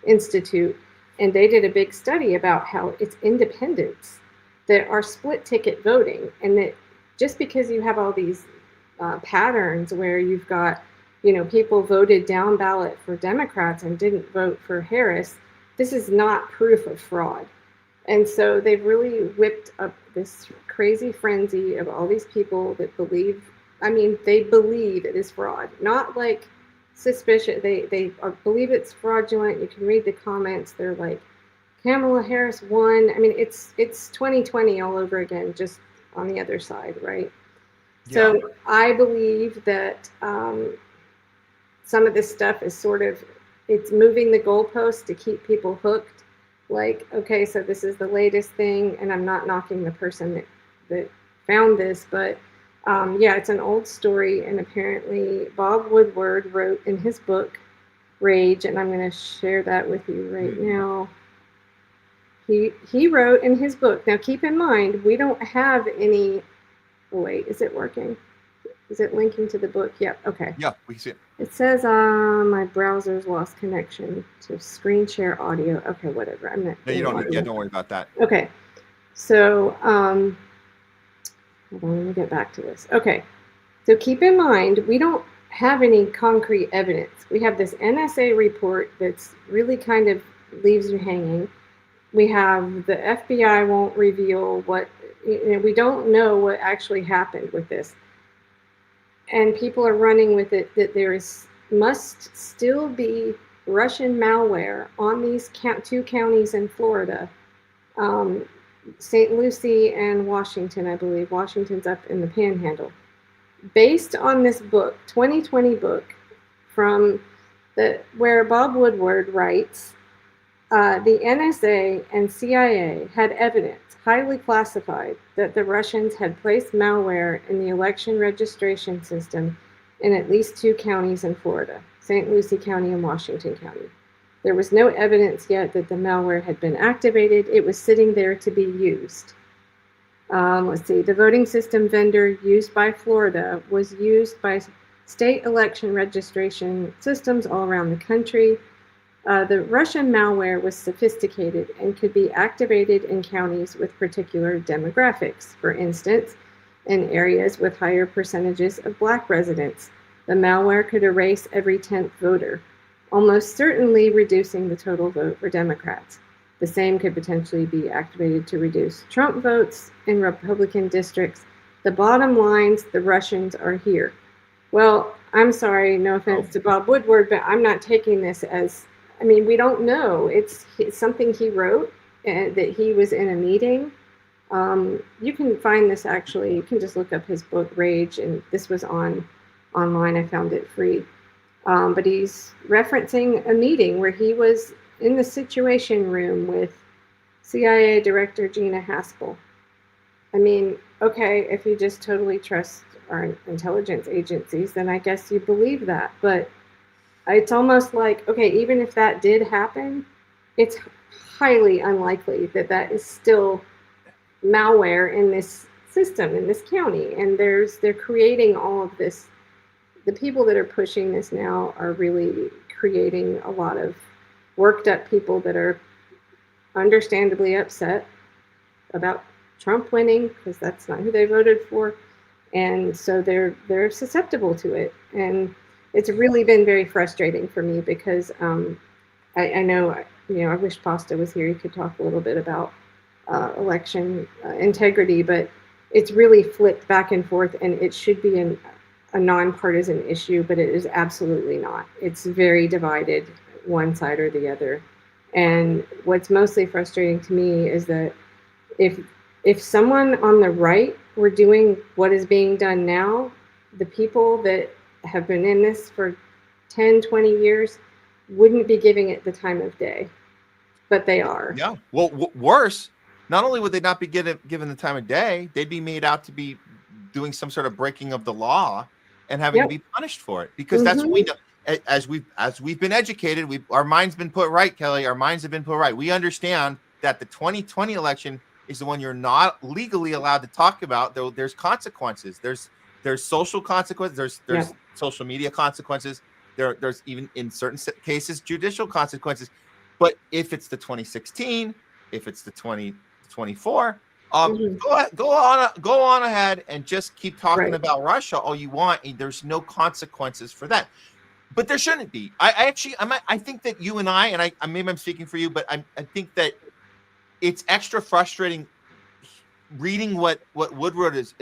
institute, and they did a big study about how it's independents that are split ticket voting, and that just because you have all these patterns where you've got people voted down ballot for Democrats and didn't vote for Harris, this is not proof of fraud. And so they've really whipped up this crazy frenzy of all these people that believe it is fraud, not suspicious. They believe it's fraudulent. You can read the comments. They're like, Kamala Harris won. I mean, it's 2020 all over again, just on the other side, right? Yeah. So I believe that some of this stuff is it's moving the goalposts to keep people hooked. Okay, so this is the latest thing, and I'm not knocking the person that found this, but it's an old story, and apparently Bob Woodward wrote in his book, Rage, and I'm going to share that with you right now. He wrote in his book, now keep in mind, we don't have any, wait, is it working? Is it linking to the book? Yep. Okay. Yeah, we can see it. It says my browser's lost connection to screen share audio. Okay, whatever. I'm not. No, you don't. Yeah, don't worry about that. Okay. So hold on. Let me get back to this. Okay. So keep in mind, we don't have any concrete evidence. We have this NSA report that's really kind of leaves you hanging. We have the FBI won't reveal what, we don't know what actually happened with this. And people are running with it that must still be Russian malware on these two counties in Florida, St. Lucie and Washington, I believe. Washington's up in the Panhandle. Based on this book, 2020 book, from where Bob Woodward writes, the NSA and CIA had evidence, highly classified, that the Russians had placed malware in the election registration system in at least 2 counties in Florida, St. Lucie County and Washington County. There was no evidence yet that the malware had been activated. It was sitting there to be used. Let's see, the voting system vendor used by Florida was used by state election registration systems all around the country. The Russian malware was sophisticated and could be activated in counties with particular demographics. For instance, in areas with higher percentages of Black residents, the malware could erase every 10th voter, almost certainly reducing the total vote for Democrats. The same could potentially be activated to reduce Trump votes in Republican districts. The bottom lines, the Russians are here. Well, I'm sorry, no offense to Bob Woodward, but I'm not taking this as, we don't know. It's something he wrote that he was in a meeting. You can find this actually, you can just look up his book, Rage, and this was online. I found it free. But he's referencing a meeting where he was in the Situation Room with CIA Director Gina Haspel. Okay, if you just totally trust our intelligence agencies, then I guess you believe that. But it's almost like, okay, even if that did happen, it's highly unlikely that that is still malware in this system, in this county. And they're creating all of this. The people that are pushing this now are really creating a lot of worked up people that are understandably upset about Trump winning, because that's not who they voted for. And so they're susceptible to it. And it's really been very frustrating for me because I know, I wish Pasta was here. He could talk a little bit about election integrity, but it's really flipped back and forth, and it should be a nonpartisan issue, but it is absolutely not. It's very divided, one side or the other. And what's mostly frustrating to me is that if someone on the right were doing what is being done now, the people that have been in this for 10, 20 years wouldn't be giving it the time of day, but they are. Yeah. Well, worse, not only would they not be given the time of day, they'd be made out to be doing some sort of breaking of the law and having to be punished for it, because that's what we know. As we've been educated, our minds been put right, Kelly. Our minds have been put right. We understand that the 2020 election is the one you're not legally allowed to talk about. Though there's consequences. There's social consequences. There's social media consequences. There's even in certain cases judicial consequences. But if it's the 2016, if it's the 2024. Go on ahead and just keep talking about Russia all you want. And there's no consequences for that, but there shouldn't be. I think that you and I maybe I'm speaking for you, but I think that it's extra frustrating reading what Woodward is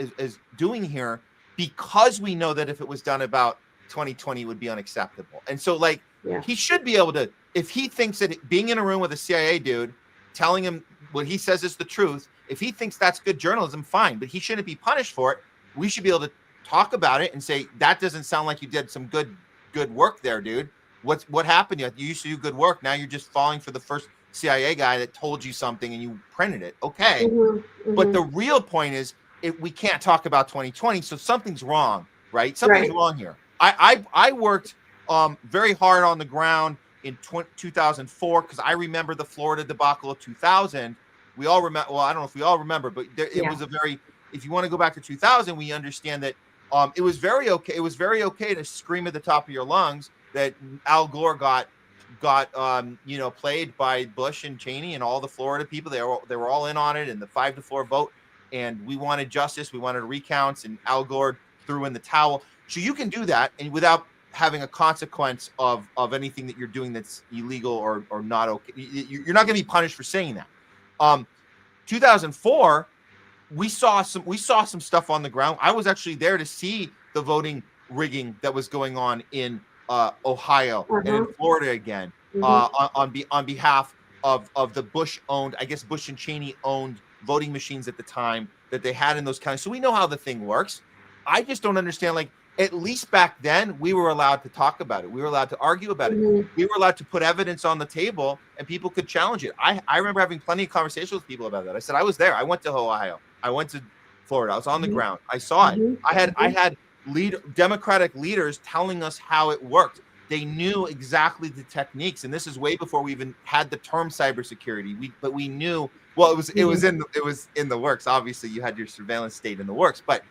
doing here, because we know that if it was done about 2020, it would be unacceptable. And so he should be able to, if he thinks that being in a room with a CIA dude telling him what he says is the truth, if he thinks that's good journalism, fine, but he shouldn't be punished for it. We should be able to talk about it and say, that doesn't sound like you did some good work there, dude. What happened? You used to do good work. Now you're just falling for the first CIA guy that told you something and you printed it. Okay. But the real point is, we can't talk about 2020. So something's wrong, right? Something's wrong here. I worked very hard on the ground in 2004, because I remember the Florida debacle of 2000. We all remember. Well, I don't know if we all remember, but it was a very. If you want to go back to 2000, we understand that it was very okay. It was very okay to scream at the top of your lungs that Al Gore got played by Bush and Cheney and all the Florida people. They were all in on it, and the 5-4 vote. And we wanted justice. We wanted recounts, and Al Gore threw in the towel. So you can do that and without having a consequence of anything that you're doing that's illegal or not okay. You're not going to be punished for saying that. 2004, we saw some stuff on the ground. I was actually there to see the voting rigging that was going on in Ohio and in Florida again, on behalf of the Bush owned, I guess Bush and Cheney owned voting machines at the time that they had in those counties. So we know how the thing works. I just don't understand, like, at least back then we were allowed to talk about it. We were allowed to argue about it. We were allowed to put evidence on the table and people could challenge it. I remember having plenty of conversations with people about that. I said, I was there. I went to Ohio. I went to Florida. I was on the ground. I saw it. I had Democratic leaders telling us how it worked. They knew exactly the techniques, and this is way before we even had the term cybersecurity. But we knew. Well, it was in the works. Obviously, you had your surveillance state in the works, but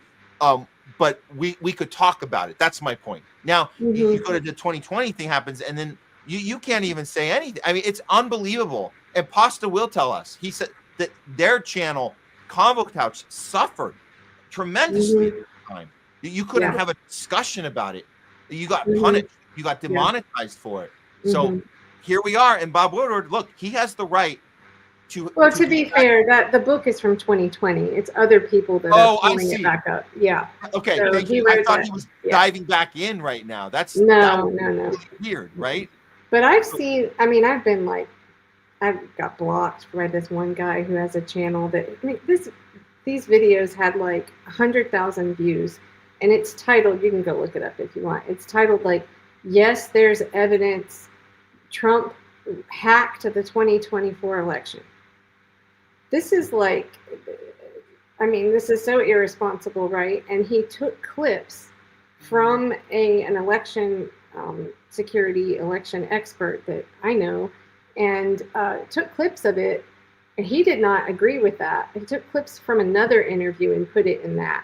we could talk about it. That's my point. Now you go to the 2020 thing happens, and then you can't even say anything. I mean, it's unbelievable. And Pasta will tell us. He said that their channel, Convo Couch, suffered tremendously at the time. You couldn't have a discussion about it. You got punished. You got demonetized for it. So here we are. And Bob Woodward, look, he has the right to. Well, to be fair, that the book is from 2020. It's other people that are pulling it back up. Yeah. Okay. So thank you. I thought he was diving back in right now. That's no. Really weird, right? But I've seen. I mean, I've been like, I've got blocked by this one guy who has a channel that. I mean, these videos had like 100,000 views, and it's titled. You can go look it up if you want. It's titled like, "Yes, there's evidence Trump hacked the 2024 election." This is like, I mean, this is so irresponsible, right? And he took clips from an election security election expert that I know, and took clips of it. And he did not agree with that. He took clips from another interview and put it in that.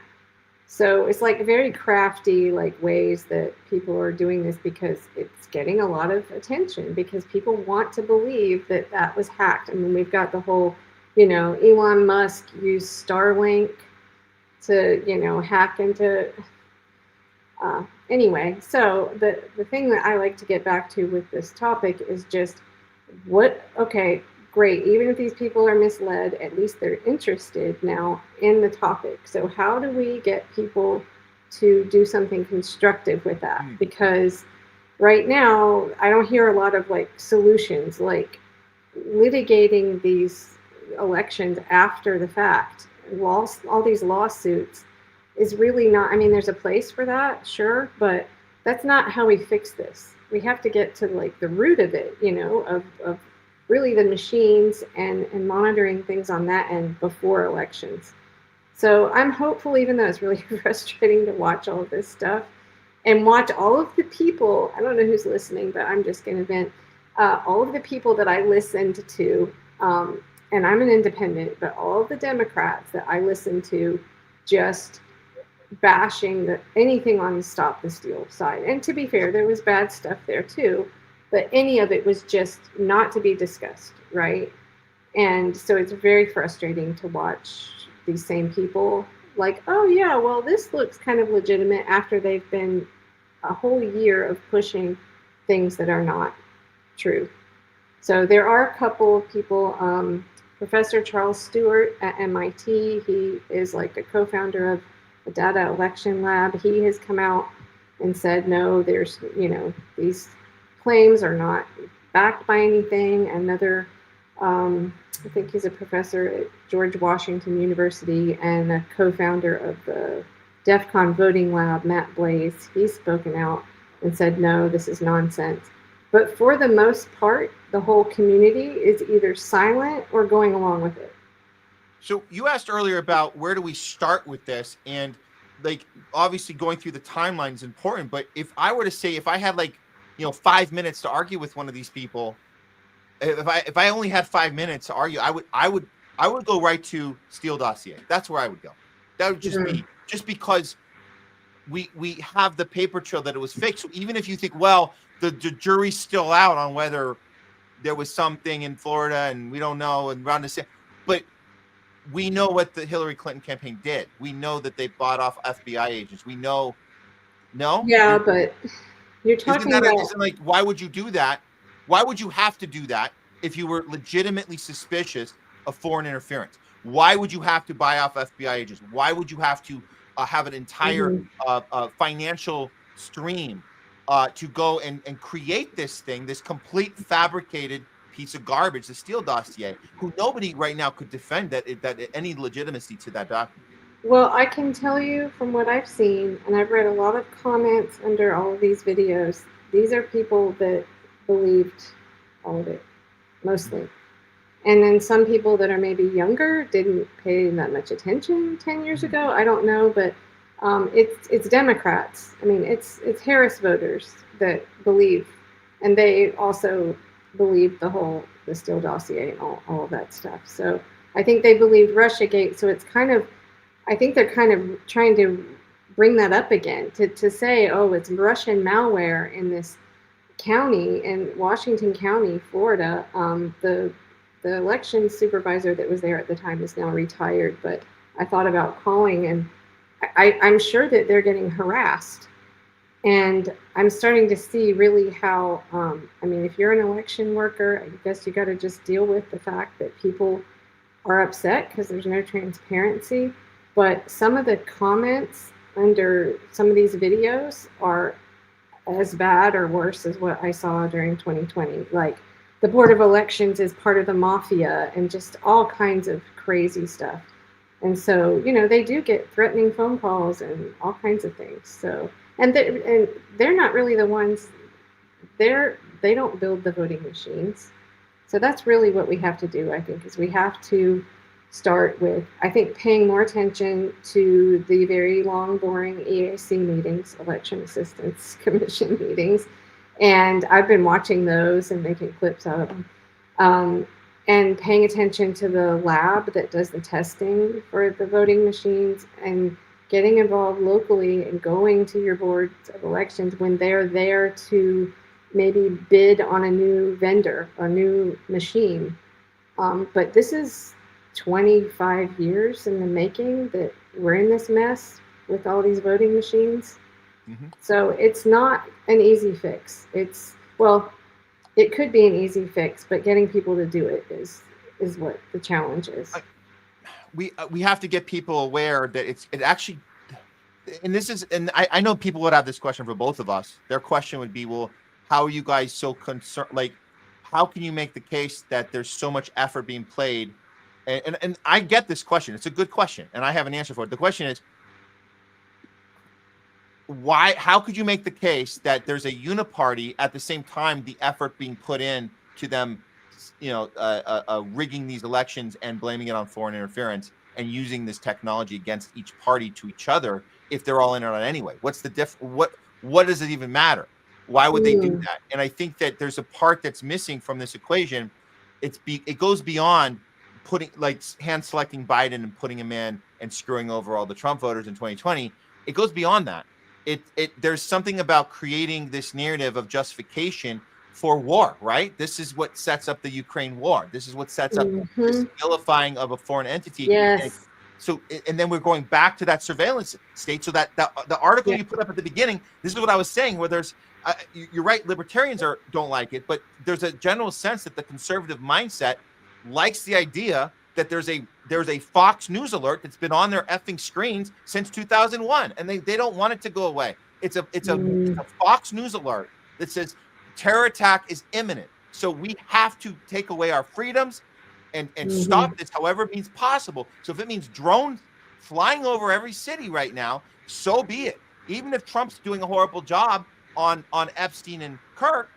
So it's like very crafty, like ways that people are doing this because it's getting a lot of attention because people want to believe that that was hacked. I mean, we've got the whole, Elon Musk used Starlink to, hack into. Anyway, so the thing that I like to get back to with this topic is just okay, great. Even if these people are misled, at least they're interested now in the topic. So how do we get people to do something constructive with that? Because right now, I don't hear a lot of like solutions, like litigating these elections after the fact. All these lawsuits is really not, I mean, there's a place for that, sure, but that's not how we fix this. We have to get to like the root of it, of really the machines and monitoring things on that end before elections. So I'm hopeful, even though it's really frustrating to watch all of this stuff and watch all of the people, I don't know who's listening, but I'm just going to vent, all of the people that I listened to, and I'm an independent, but all of the Democrats that I listened to just bashing anything on the Stop the Steal side. And to be fair, there was bad stuff there too, but any of it was just not to be discussed, right? And so it's very frustrating to watch these same people like, oh yeah, well, this looks kind of legitimate after they've been a whole year of pushing things that are not true. So there are a couple of people, Professor Charles Stewart at MIT, he is like a co-founder of the Data Election Lab. He has come out and said, no, there's, these claims are not backed by anything. Another, I think he's a professor at George Washington University and a co-founder of the DEF CON voting lab, Matt Blaze, he's spoken out and said, no, this is nonsense. But for the most part, the whole community is either silent or going along with it. So you asked earlier about where do we start with this, and like obviously going through the timeline is important. But if I were to say, if I had 5 minutes to argue with one of these people, if I only had 5 minutes to argue, I would go right to Steele dossier. That's where I would go. That would just be just because we have the paper trail that it was fake. So even if you think, well, the jury's still out on whether there was something in Florida and we don't know and around the same, but we know what the Hillary Clinton campaign did. We know that they bought off FBI agents. We know No. Yeah, but you're Isn't talking that about isn't like, why would you do that? Why would you have to do that if you were legitimately suspicious of foreign interference? Why would you have to buy off FBI agents? Why would you have to have an entire Mhm. financial stream to go and create this thing, this complete fabricated piece of garbage, the Steele dossier, who nobody right now could defend that any legitimacy to that document? Well, I can tell you from what I've seen, and I've read a lot of comments under all of these videos, these are people that believed all of it, mostly. And then some people that are maybe younger didn't pay that much attention 10 years ago. I don't know, but it's Democrats. I mean, it's Harris voters that believe, and they also believe the Steele dossier and all of that stuff. So I think they believed Russiagate. So it's kind of, I think they're kind of trying to bring that up again to say, oh, it's Russian malware in this county in Washington County, Florida. The election supervisor that was there at the time is now retired, but I thought about calling, and I'm sure that they're getting harassed. And I'm starting to see really how, I mean, if you're an election worker, I guess you got to just deal with the fact that people are upset because there's no transparency. But some of the comments under some of these videos are as bad or worse as what I saw during 2020. Like the Board of Elections is part of the mafia and just all kinds of crazy stuff. And so, you know, they do get threatening phone calls and all kinds of things. So, and they're not really the ones. They don't build the voting machines. So that's really what we have to do, I think, is we have to start with, I think, paying more attention to the very long, boring EAC meetings, Election Assistance Commission meetings. And I've been watching those and making clips out of them. And paying attention to the lab that does the testing for the voting machines and getting involved locally and going to your boards of elections when they're there to maybe bid on a new vendor, a new machine. But this is 25 years in the making that we're in this mess with all these voting machines. Mm-hmm. So it's not an easy fix. Well, it could be an easy fix, but getting people to do it is what the challenge is. We have to get people aware that it actually, and this is, and I know people would have this question for both of us. Their question would be, well, how are you guys so concerned? Like, how can you make the case that there's so much effort being played? And I get this question. It's a good question, and I have an answer for it. The question is, why? How could you make the case that there's a uniparty at the same time the effort being put in to them, rigging these elections and blaming it on foreign interference and using this technology against each party to each other if they're all in on it anyway? What's the what does it even matter? Why would they do that? And I think that there's a part that's missing from this equation. It goes beyond hand selecting Biden and putting him in and screwing over all the Trump voters in 2020. It goes beyond that. There's something about creating this narrative of justification for war, right? This is what sets up the Ukraine war. This is what sets up this vilifying of a foreign entity. Yes. And then we're going back to that surveillance state. So that the article you put up at the beginning, this is what I was saying, where there's, you're right, libertarians don't like it, but there's a general sense that the conservative mindset likes the idea that there's a Fox News alert that's been on their effing screens since 2001, and they don't want it to go away. It's a Fox News alert that says terror attack is imminent. So we have to take away our freedoms and stop this however it means possible. So if it means drones flying over every city right now, so be it. Even if Trump's doing a horrible job on Epstein and Kirk,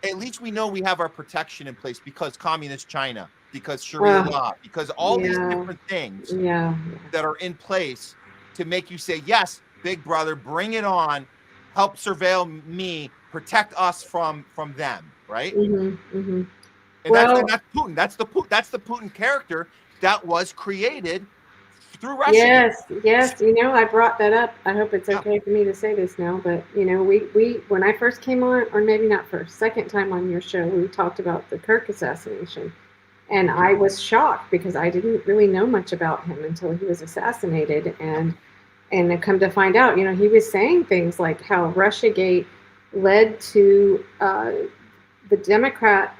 at least we know we have our protection in place because communist China, because Sharia law, because all these different things that are in place to make you say, yes, big brother, bring it on, help surveil me, protect us from them, right? And that's Putin. That's the Putin character that was created through Russia. Yes. You know, I brought that up. I hope it's okay for me to say this now, but you know, we when I first came on, or maybe not first, second time on your show, we talked about the Kirk assassination. And I was shocked because I didn't really know much about him until he was assassinated. And And then come to find out, he was saying things like how Russiagate led to the Democrat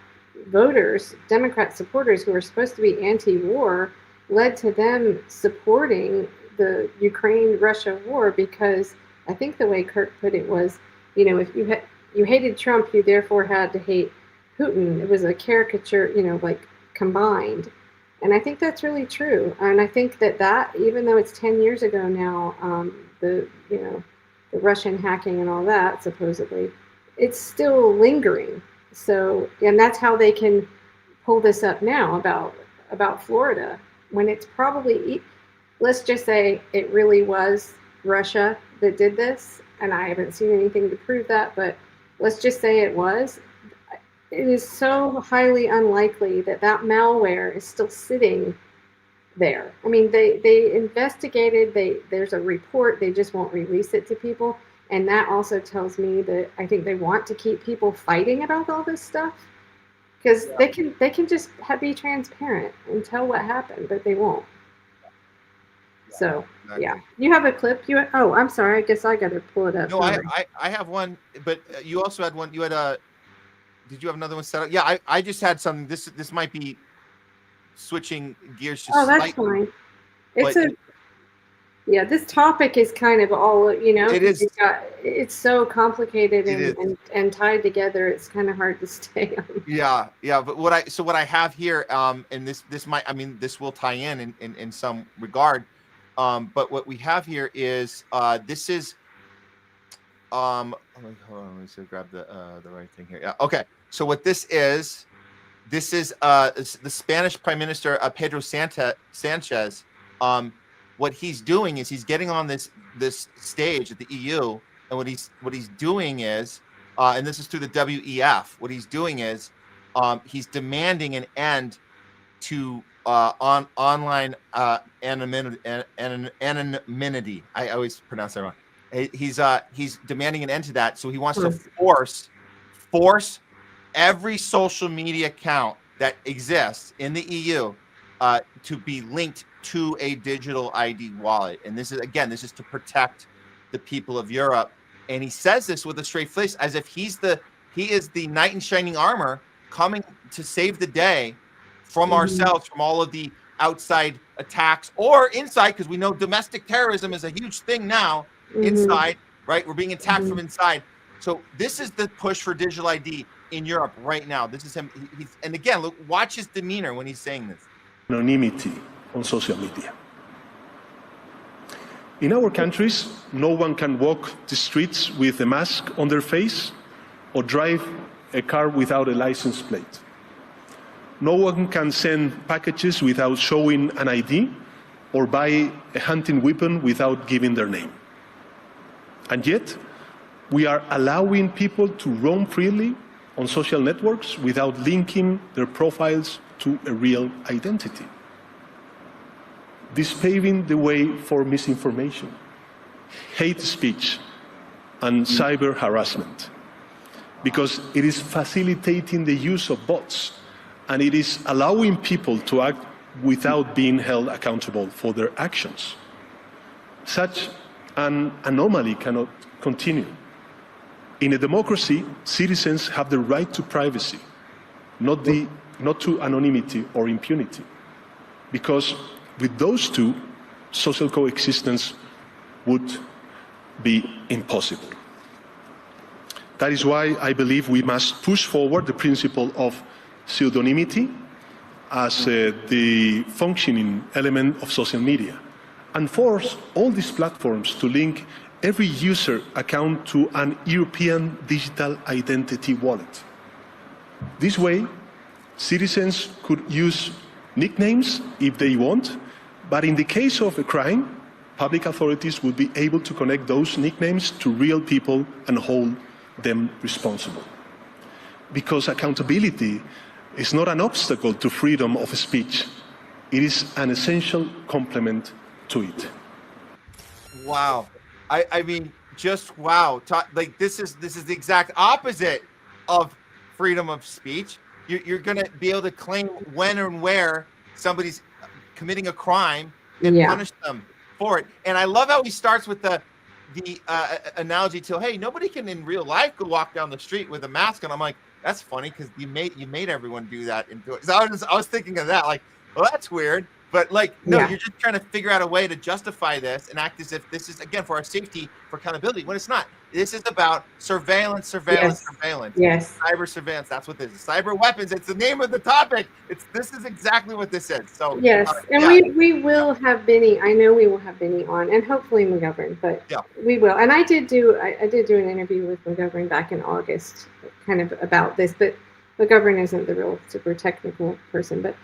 supporters who were supposed to be anti-war, led to them supporting the Ukraine-Russia war because I think the way Kirk put it was, if you hated Trump, you therefore had to hate Putin. It was a caricature, like combined. And I think that's really true. And I think that even though it's 10 years ago now, the Russian hacking and all that, supposedly, it's still lingering. So, and that's how they can pull this up now about Florida, when it's probably, let's just say it really was Russia that did this. And I haven't seen anything to prove that, but let's just say it was. It is so highly unlikely that malware is still sitting there. I mean, they investigated, there's a report, they just won't release it to people. And that also tells me that I think they want to keep people fighting about all this stuff because they can just be transparent and tell what happened, but they won't. So, yeah. You have a clip? I'm sorry. I guess I got to pull it up. No, I have one, but you also had one. You had did you have another one set up? Yeah, I just had something. This might be switching gears. Just that's slightly, fine. This topic is kind of all, It is. It's so complicated and tied together. It's kind of hard to stay on. Yeah. But what I have here, and this might, this will tie in some regard. But what we have here is this is hold on, let me see, grab the right thing here. Yeah, okay. So what this is the Spanish Prime Minister Pedro Sanchez. What he's doing is he's getting on this stage at the EU, and what he's doing is, and this is through the WEF. What he's doing is he's demanding an end to online anonymity. I always pronounce that wrong. He's demanding an end to that. So he wants to force every social media account that exists in the EU to be linked to a digital ID wallet. And this is to protect the people of Europe. And he says this with a straight face, as if he is the knight in shining armor coming to save the day from ourselves, from all of the outside attacks or inside, because we know domestic terrorism is a huge thing now. Inside, right? We're being attacked from inside. So this is the push for digital ID in Europe right now. This is him. And again, look, watch his demeanor when he's saying this. Anonymity on social media. In our countries, no one can walk the streets with a mask on their face or drive a car without a license plate. No one can send packages without showing an ID or buy a hunting weapon without giving their name. And yet, we are allowing people to roam freely on social networks without linking their profiles to a real identity. This paving the way for misinformation, hate speech, and cyber harassment, because it is facilitating the use of bots, and it is allowing people to act without being held accountable for their actions. Such an anomaly cannot continue. In a democracy, citizens have the right to privacy, not to anonymity or impunity, because with those two, social coexistence would be impossible. That is why I believe we must push forward the principle of pseudonymity as the functioning element of social media, and force all these platforms to link every user account to an European digital identity wallet. This way, citizens could use nicknames if they want, but in the case of a crime, public authorities would be able to connect those nicknames to real people and hold them responsible. Because accountability is not an obstacle to freedom of speech. It is an essential complement to it. Wow. I mean, just wow. Like this is the exact opposite of freedom of speech. You're going to be able to claim when and where somebody's committing a crime and punish them for it. And I love how he starts with the analogy to, hey, nobody can in real life go walk down the street with a mask. And I'm like, that's funny because you made everyone do that and do it. So I was thinking of that, like, well, that's weird. But like, no, Yeah. you're just trying to figure out a way to justify this and act as if this is, again, for our safety, for accountability, when it's not. This is about surveillance. Yes. Yes. Cyber surveillance. That's what this is. Cyber weapons. It's the name of the topic. This is exactly what this is. So Yes, and yeah. we will have Benny. I know we will have Benny on, and hopefully McGovern, but Yeah. we will. And I did do an interview with McGovern back in August, kind of about this. But McGovern isn't the real super technical person. But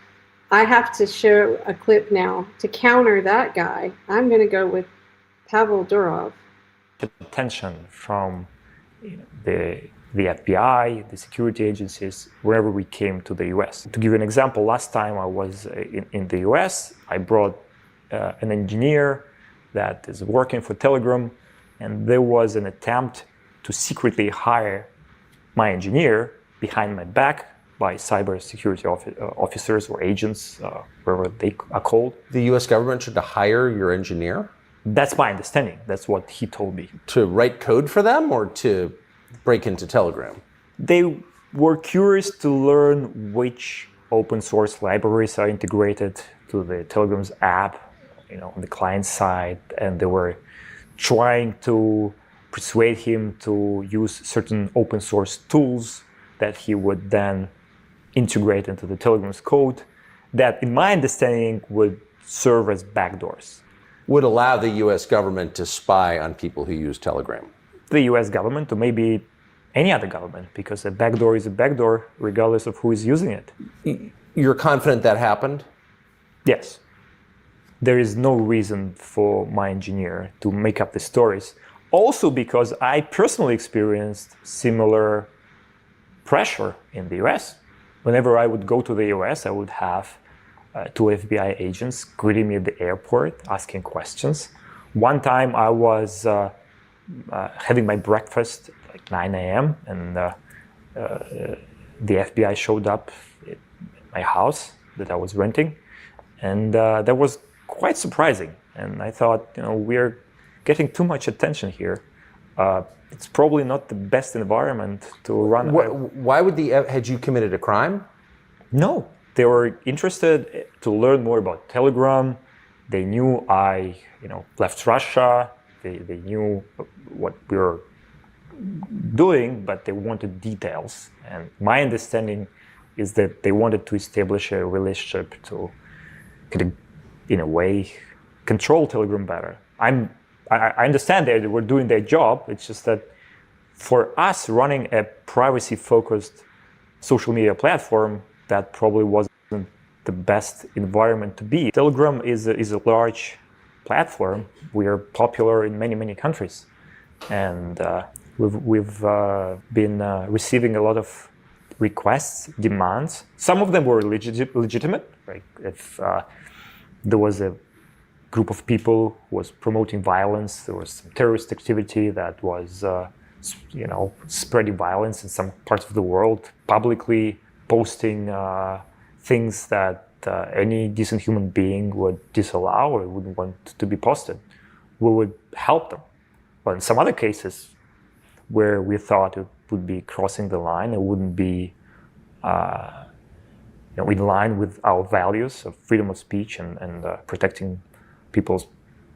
I have to show a clip now to counter that guy. I'm going to go with Pavel Durov. Attention from the FBI, the security agencies, wherever we came to the US. To give you an example, last time I was in the US, I brought an engineer that is working for Telegram, and there was an attempt to secretly hire my engineer behind my back by cyber security officers or agents, wherever they are called. The US government should hire your engineer? That's my understanding. That's what he told me. To write code for them or to break into Telegram? They were curious to learn which open source libraries are integrated to the Telegram's app, on the client side, and they were trying to persuade him to use certain open source tools that he would then integrate into the Telegram's code that, in my understanding, would serve as backdoors. Would allow the US government to spy on people who use Telegram? The US government, or maybe any other government, because a backdoor is a backdoor regardless of who is using it. You're confident that happened? Yes. There is no reason for my engineer to make up the stories. Also because I personally experienced similar pressure in the US. Whenever I would go to the US, I would have two FBI agents greeting me at the airport, asking questions. One time I was having my breakfast at like 9 a.m. and the FBI showed up at my house that I was renting. And that was quite surprising. And I thought, we're getting too much attention here. It's probably not the best environment to run. Why would had you committed a crime? No, they were interested to learn more about Telegram. They knew I, left Russia. They knew what we were doing, but they wanted details. And my understanding is that they wanted to establish a relationship to, in a way, control Telegram better. I understand they were doing their job. It's just that for us running a privacy-focused social media platform, that probably wasn't the best environment to be. Telegram is a large platform. We are popular in many, many countries. And we've been receiving a lot of requests, demands. Some of them were legitimate. Right? If there was a group of people who was promoting violence, there was some terrorist activity that was spreading violence in some parts of the world, publicly posting things that any decent human being would disallow or wouldn't want to be posted. We would help them. But in some other cases where we thought it would be crossing the line, it wouldn't be in line with our values of freedom of speech and protecting people's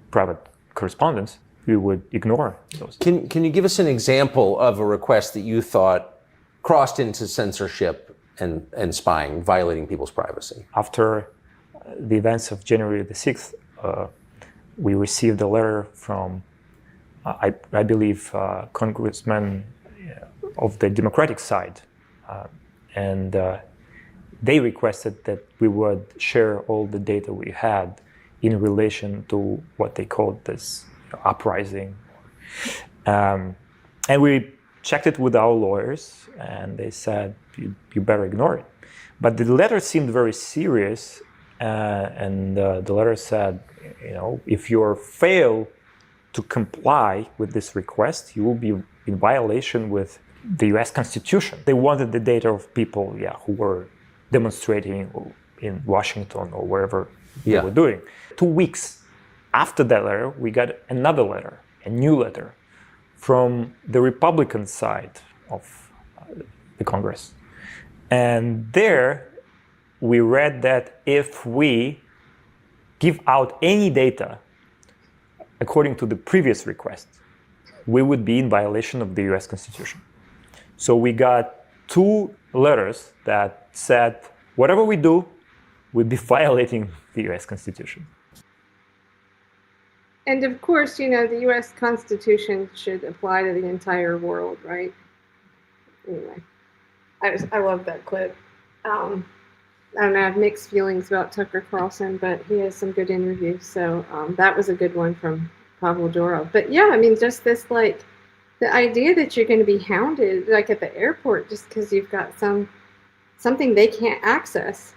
private correspondence, we would ignore those. Can you give us an example of a request that you thought crossed into censorship and spying, violating people's privacy? After the events of January the 6th, we received a letter from, I believe, congressmen of the Democratic side. And they requested that we would share all the data we had in relation to what they called this uprising. And we checked it with our lawyers, and they said, you better ignore it. But the letter seemed very serious, and the letter said, if you fail to comply with this request, you will be in violation with the US Constitution. They wanted the data of people, who were demonstrating in Washington or wherever they were doing. 2 weeks after that letter, we got another letter, a new letter, from the Republican side of the Congress. And there we read that if we give out any data according to the previous request, we would be in violation of the US Constitution. So we got 2 letters that said whatever we do, we'd be violating the US Constitution. And of course, you know, the U.S. Constitution should apply to the entire world, right? Anyway, I love that clip. I don't know, I have mixed feelings about Tucker Carlson, but he has some good interviews. So that was a good one from Pavel Durov. But yeah, I mean, just this, like, the idea that you're going to be hounded, like at the airport, just because you've got something they can't access.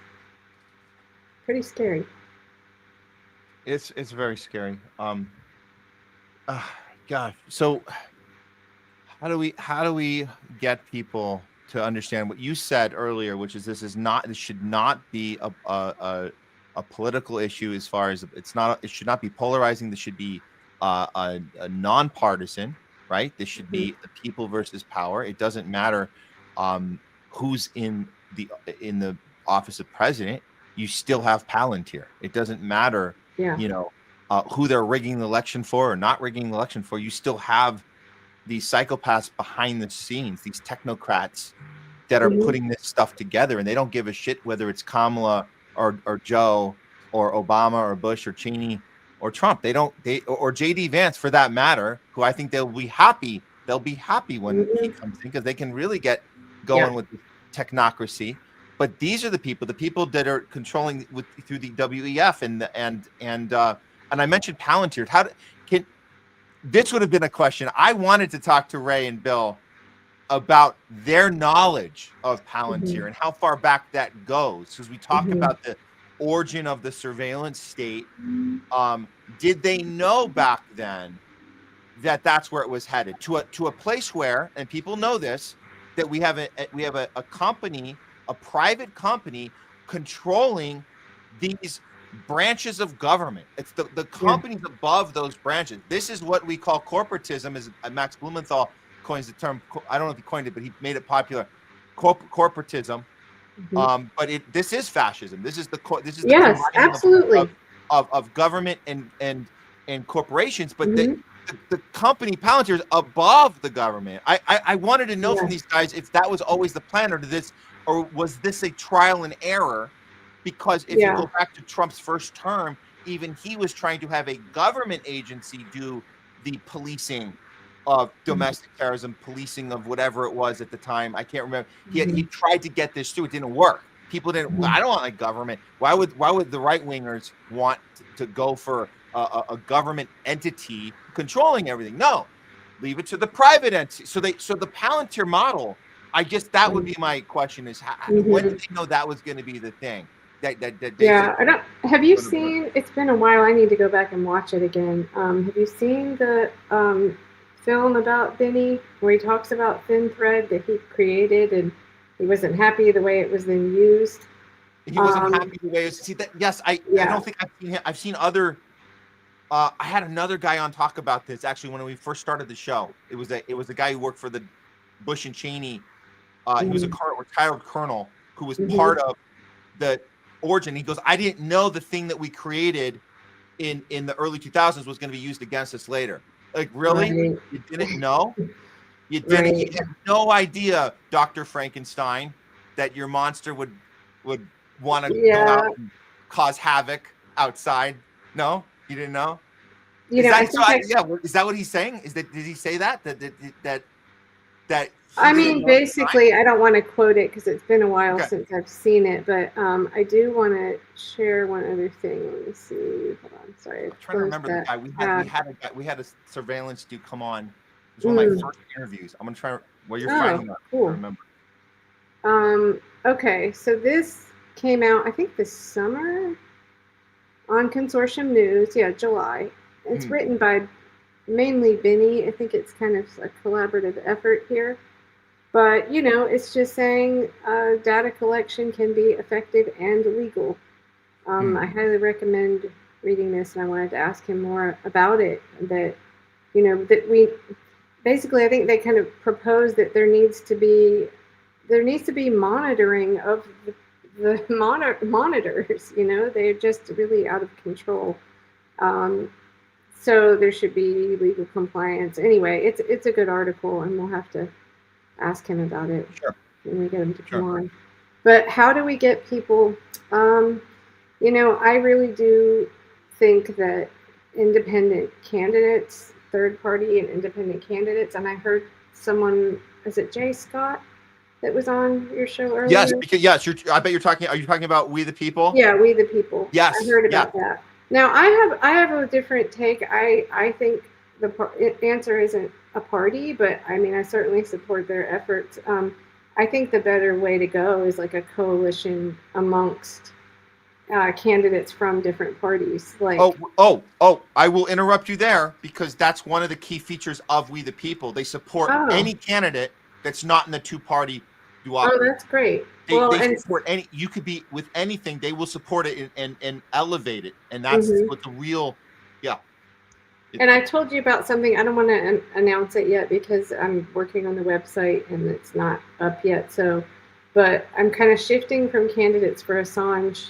Pretty scary. It's very scary. God. So how do we get people to understand what you said earlier, which is this should not be a political issue as far as it should not be polarizing. This should be a nonpartisan, right? This should be the people versus power. It doesn't matter who's in the office of president. You still have Palantir. It doesn't matter, you know, who they're rigging the election for or not rigging the election for. You still have these psychopaths behind the scenes, these technocrats that are putting this stuff together, and they don't give a shit whether it's Kamala or Joe or Obama or Bush or Cheney or Trump. Or JD Vance for that matter, who I think they'll be happy when he comes in, because they can really get going with the technocracy. But these are the people that are controlling through the WEF and I mentioned Palantir. This would have been a question. I wanted to talk to Ray and Bill about their knowledge of Palantir and how far back that goes, because we talked about the origin of the surveillance state. Did they know back then that that's where it was headed, to a place where, and people know this, that we have a company, a private company, controlling these branches of government. It's the companies above those branches. This is what we call corporatism. As Max Blumenthal coins the term, I don't know if he coined it, but he made it popular. Corporatism. But this is fascism. This is the yes, absolutely of government and corporations. But the company Palantir is above the government. I wanted to know from these guys if that was always the plan, or was this a trial and error? Because if you go back to Trump's first term, even he was trying to have a government agency do the policing of domestic terrorism, policing of whatever it was at the time. I can't remember. He tried to get this through. It didn't work. People didn't. I don't want a government. Why would the right wingers want to go for a government entity controlling everything? No, leave it to the private entity. So the Palantir model. That would be my question: is when did they know that was going to be the thing? Have you seen? It's been a while. I need to go back and watch it again. Have you seen the film about Benny, where he talks about Thin Thread that he created, and he wasn't happy the way it was then used? He wasn't happy the way it was. See that? Yes, I don't think I've seen him. I've seen other. I had another guy on talk about this actually when we first started the show. It was a guy who worked for the Bush and Cheney. He was a retired colonel who was part of the origin. He goes, I didn't know the thing that we created in the early 2000s was going to be used against us later. Like, really? Right. You didn't know? You didn't. Right. You had no idea, Dr. Frankenstein, that your monster would want to go out and cause havoc outside. No, you didn't know. Is that what he's saying? Did he say that? That I mean, basically, I don't want to quote it because it's been a while since I've seen it, but I do want to share one other thing. Let me see. Hold on, sorry. I'm trying to remember the guy. We had a surveillance dude come on. It was one of my first interviews. I'm gonna try. Well, you're finding out. Cool. I remember. Okay, so this came out, I think, this summer on Consortium News. Yeah, July. It's written by mainly Benny. I think it's kind of a collaborative effort here. But, it's just saying data collection can be effective and legal. I highly recommend reading this, and I wanted to ask him more about it. That, that we basically, I think they kind of propose that there needs to be monitoring of the monitors. They're just really out of control. So there should be legal compliance. Anyway, it's a good article, and we'll have to ask him about it when we get him to come on. But how do we get people? I really do think that independent candidates, third party and independent candidates, and I heard someone, is it Jay Scott, that was on your show earlier? Yes, because I bet you're talking. Are you talking about We the People? Yeah, We the People. Yes, I heard about that. Now I have a different take. I think the answer isn't a party, but I mean I certainly support their efforts. I think the better way to go is like a coalition amongst candidates from different parties. Like I will interrupt you there because that's one of the key features of We the People. They support any candidate that's not in the two-party duopoly. Oh, that's great. They support any. You could be with anything. They will support it and elevate it, and that's what the real. Yeah. And I told you about something. I don't want to announce it yet because I'm working on the website and it's not up yet. So, but I'm kind of shifting from candidates for Assange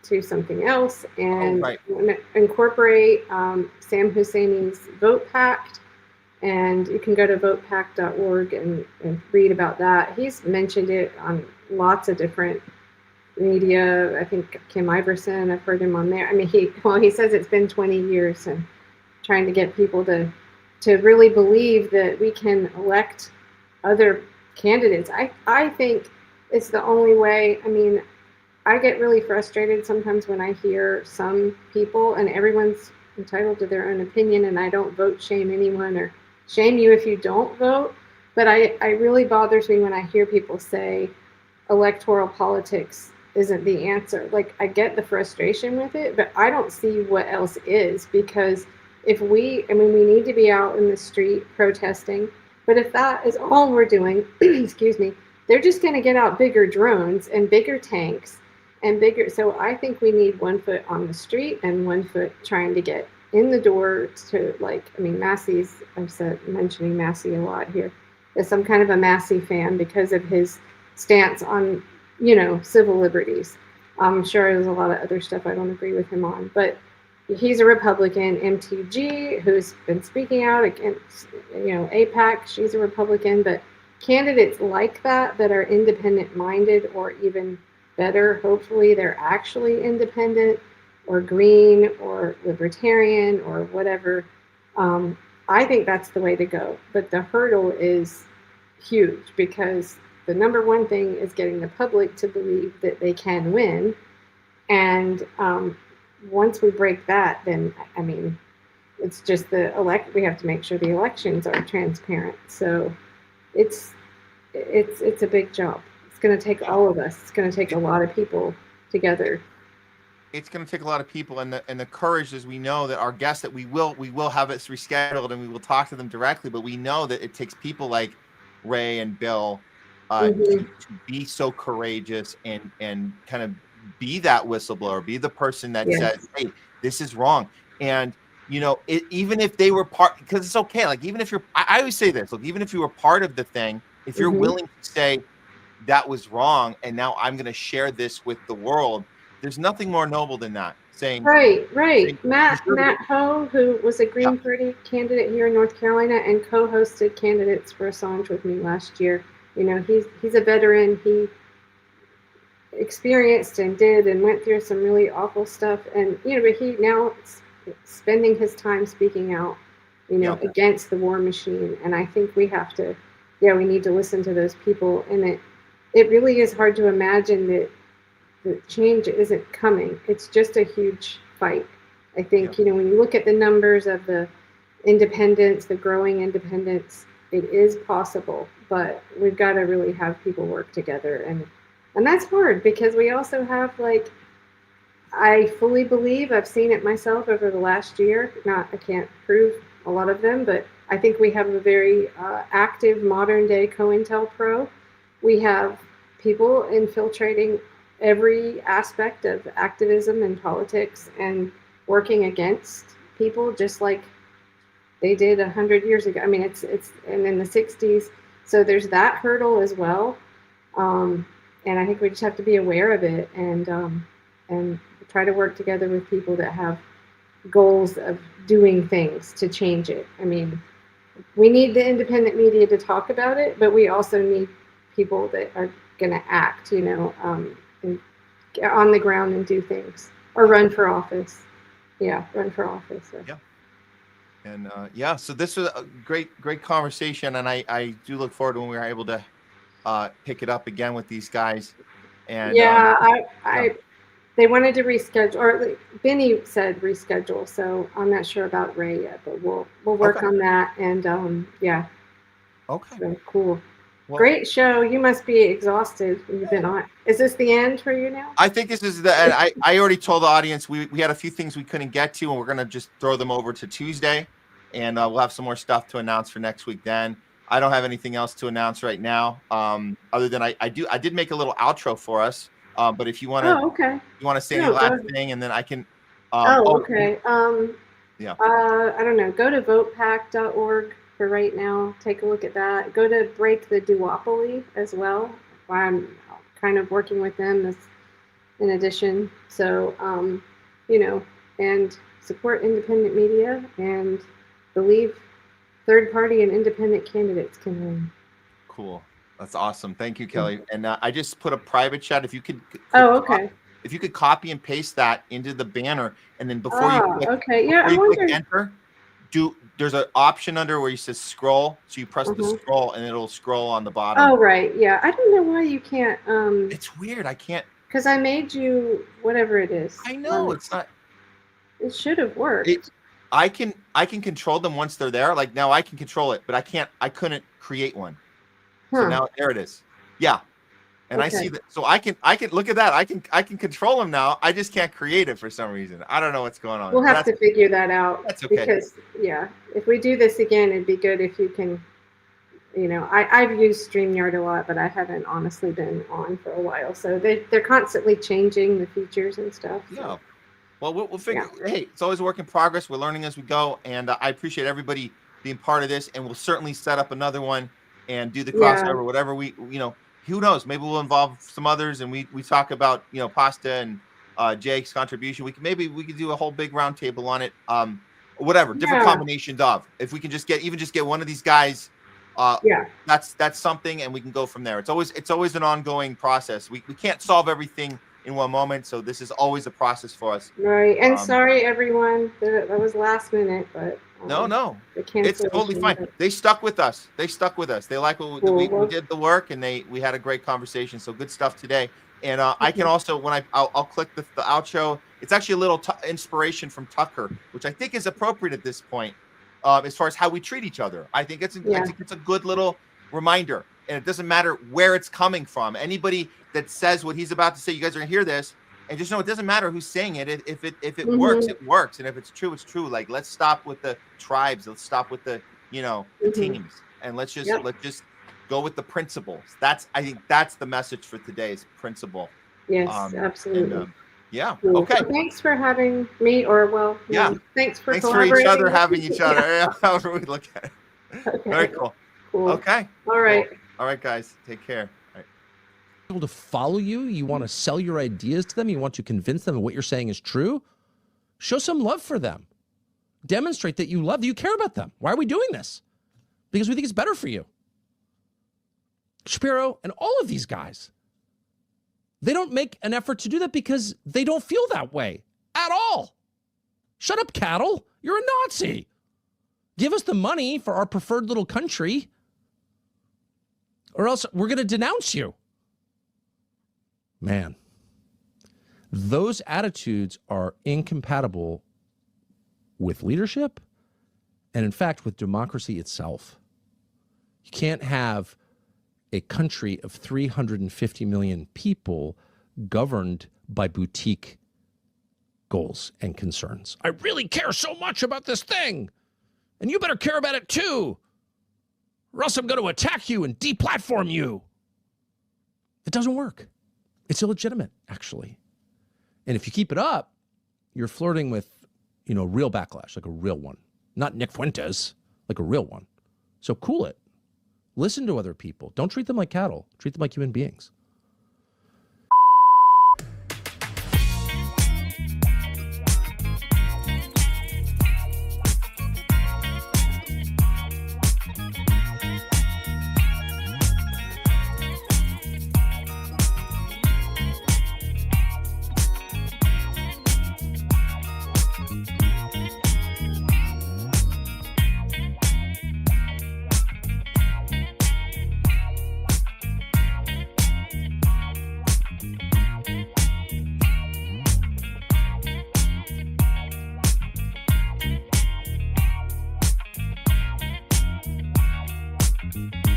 to something else, and I'm going to incorporate Sam Husseini's Vote Pact. And you can go to votepact.org and read about that. He's mentioned it on lots of different media. I think Kim Iverson, I've heard him on there. I mean, he says it's been 20 years and trying to get people to really believe that we can elect other candidates. I think it's the only way. I mean, I get really frustrated sometimes when I hear some people, and everyone's entitled to their own opinion, and I don't vote shame anyone or shame you if you don't vote, but I really bothers me when I hear people say electoral politics isn't the answer. Like, I get the frustration with it, but I don't see what else is, because we need to be out in the street protesting, but if that is all we're doing, excuse me, they're just going to get out bigger drones and bigger tanks and bigger. So I think we need one foot on the street and one foot trying to get in the door to, Massey's, mentioning Massey a lot here, is some kind of a Massey fan because of his stance on, civil liberties. I'm sure there's a lot of other stuff I don't agree with him on, but he's a Republican. MTG, who's been speaking out against, AIPAC, she's a Republican, but candidates like that are independent minded, or even better, hopefully they're actually independent or green or libertarian or whatever. I think that's the way to go. But the hurdle is huge, because the number one thing is getting the public to believe that they can win. And once we break that, then, it's just we have to make sure the elections are transparent. So it's a big job. It's going to take all of us. It's going to take a lot of people together. It's going to take a lot of people, and the courage, as we know that our guests, that we will have it rescheduled and we will talk to them directly, but we know that it takes people like Ray and Bill to be so courageous and kind of be that whistleblower, be the person that says, hey, this is wrong. And even if they were part, because it's okay, like, even if you're, I always say this, look, even if you were part of the thing, if you're willing to say that was wrong and now I'm going to share this with the world, there's nothing more noble than that. Saying right. Matt Ho, who was a Green Party candidate here in North Carolina and co-hosted Candidates for Assange with me last year. He's a veteran. He experienced and did and went through some really awful stuff, and but he now spending his time speaking out, against the war machine. And I think we have to, we need to listen to those people. And it really is hard to imagine that the change isn't coming. It's just a huge fight. I think, when you look at the numbers of the independents, the growing independents, it is possible, but we've got to really have people work together. And that's hard, because we also have, I fully believe, I've seen it myself over the last year. I can't prove a lot of them, but I think we have a very active modern day COINTELPRO. We have people infiltrating every aspect of activism and politics, and working against people, just like they did 100 years ago. I mean, it's and in the 60s. So there's that hurdle as well. And I think we just have to be aware of it and try to work together with people that have goals of doing things to change it. I mean, we need the independent media to talk about it, but we also need people that are going to act, and get on the ground and do things or run for office. Yeah, run for office. So. Yeah. And so this was a great conversation, and I do look forward to when we are able to pick it up again with these guys. And they wanted to reschedule, or Benny said reschedule, so I'm not sure about Ray yet, but we'll work on that. And okay, so cool. Well, great show. You must be exhausted. You've been on. Is this the end for you now? I think this is the. I already told the audience we had a few things we couldn't get to, and we're gonna just throw them over to Tuesday, and we'll have some more stuff to announce for next week. Then I don't have anything else to announce right now, other than I did make a little outro for us. But if you want to, you want to say any last thing, and then I can. Okay. Yeah. I don't know. Go to votepack.org for right now. Take a look at that. Go to Break the Duopoly as well. I'm kind of working with them as in addition. So, and support independent media and believe third-party and independent candidates can win. Cool. That's awesome. Thank you, Kelly. And I just put a private chat. If you could. If you could copy and paste that into the banner, and then before you click enter, there's an option under where you says scroll. So you press the scroll, and it'll scroll on the bottom. Oh, right. Yeah. I don't know why you can't. It's weird. I can't. Because I made you whatever it is. I know it's not. It should have worked. I can control them once they're there. Like now I can control it, but I couldn't create one. So now there it is. Yeah. And I see that. So I can look at that. I can control them now. I just can't create it for some reason. I don't know what's going on. We'll have to figure that out. That's okay. Because if we do this again, it'd be good if you can, I've used StreamYard a lot, but I haven't honestly been on for a while. So they're constantly changing the features and stuff. So. Yeah. Well, we'll figure. Yeah. Hey, it's always a work in progress. We're learning as we go, and I appreciate everybody being part of this. And we'll certainly set up another one and do the crossover, whatever who knows? Maybe we'll involve some others, and we talk about Pasta and Jake's contribution. We could do a whole big round table on it. Whatever, different combinations of. If we can just get one of these guys, that's something, and we can go from there. It's always an ongoing process. We can't solve everything in one moment, so this is always a process for us. Right, and sorry everyone, that was last minute, but no, it's totally fine. They stuck with us. They like what we did the work, and we had a great conversation. So good stuff today. And I can also, when I'll click the outro, it's actually a little inspiration from Tucker, which I think is appropriate at this point, as far as how we treat each other. I think it's a good little reminder, and it doesn't matter where it's coming from. Anybody that says what he's about to say, you guys are gonna hear this, and just know it doesn't matter who's saying it. If it works, it works, and if it's true, it's true. Like, let's stop with the tribes. Let's stop with the the teams, and let's just go with the principles. I think that's the message for today's principle. Yes, absolutely. And, cool. Okay. So thanks for having me, thanks for each other having each other. However we look at it. Okay. Very cool. Okay. All right. All right, guys. Take care. People to follow you, you want to sell your ideas to them, you want to convince them that what you're saying is true, show some love for them. Demonstrate that you love them, you care about them. Why are we doing this? Because we think it's better for you. Shapiro and all of these guys, they don't make an effort to do that because they don't feel that way at all. Shut up, cattle. You're a Nazi. Give us the money for our preferred little country, or else we're going to denounce you. Man, those attitudes are incompatible with leadership and, in fact, with democracy itself. You can't have a country of 350 million people governed by boutique goals and concerns. I really care so much about this thing, and you better care about it too, or else I'm going to attack you and deplatform you. It doesn't work. It's illegitimate, actually. And if you keep it up, you're flirting with real backlash, like a real one. Not Nick Fuentes, like a real one. So cool it. Listen to other people. Don't treat them like cattle. Treat them like human beings.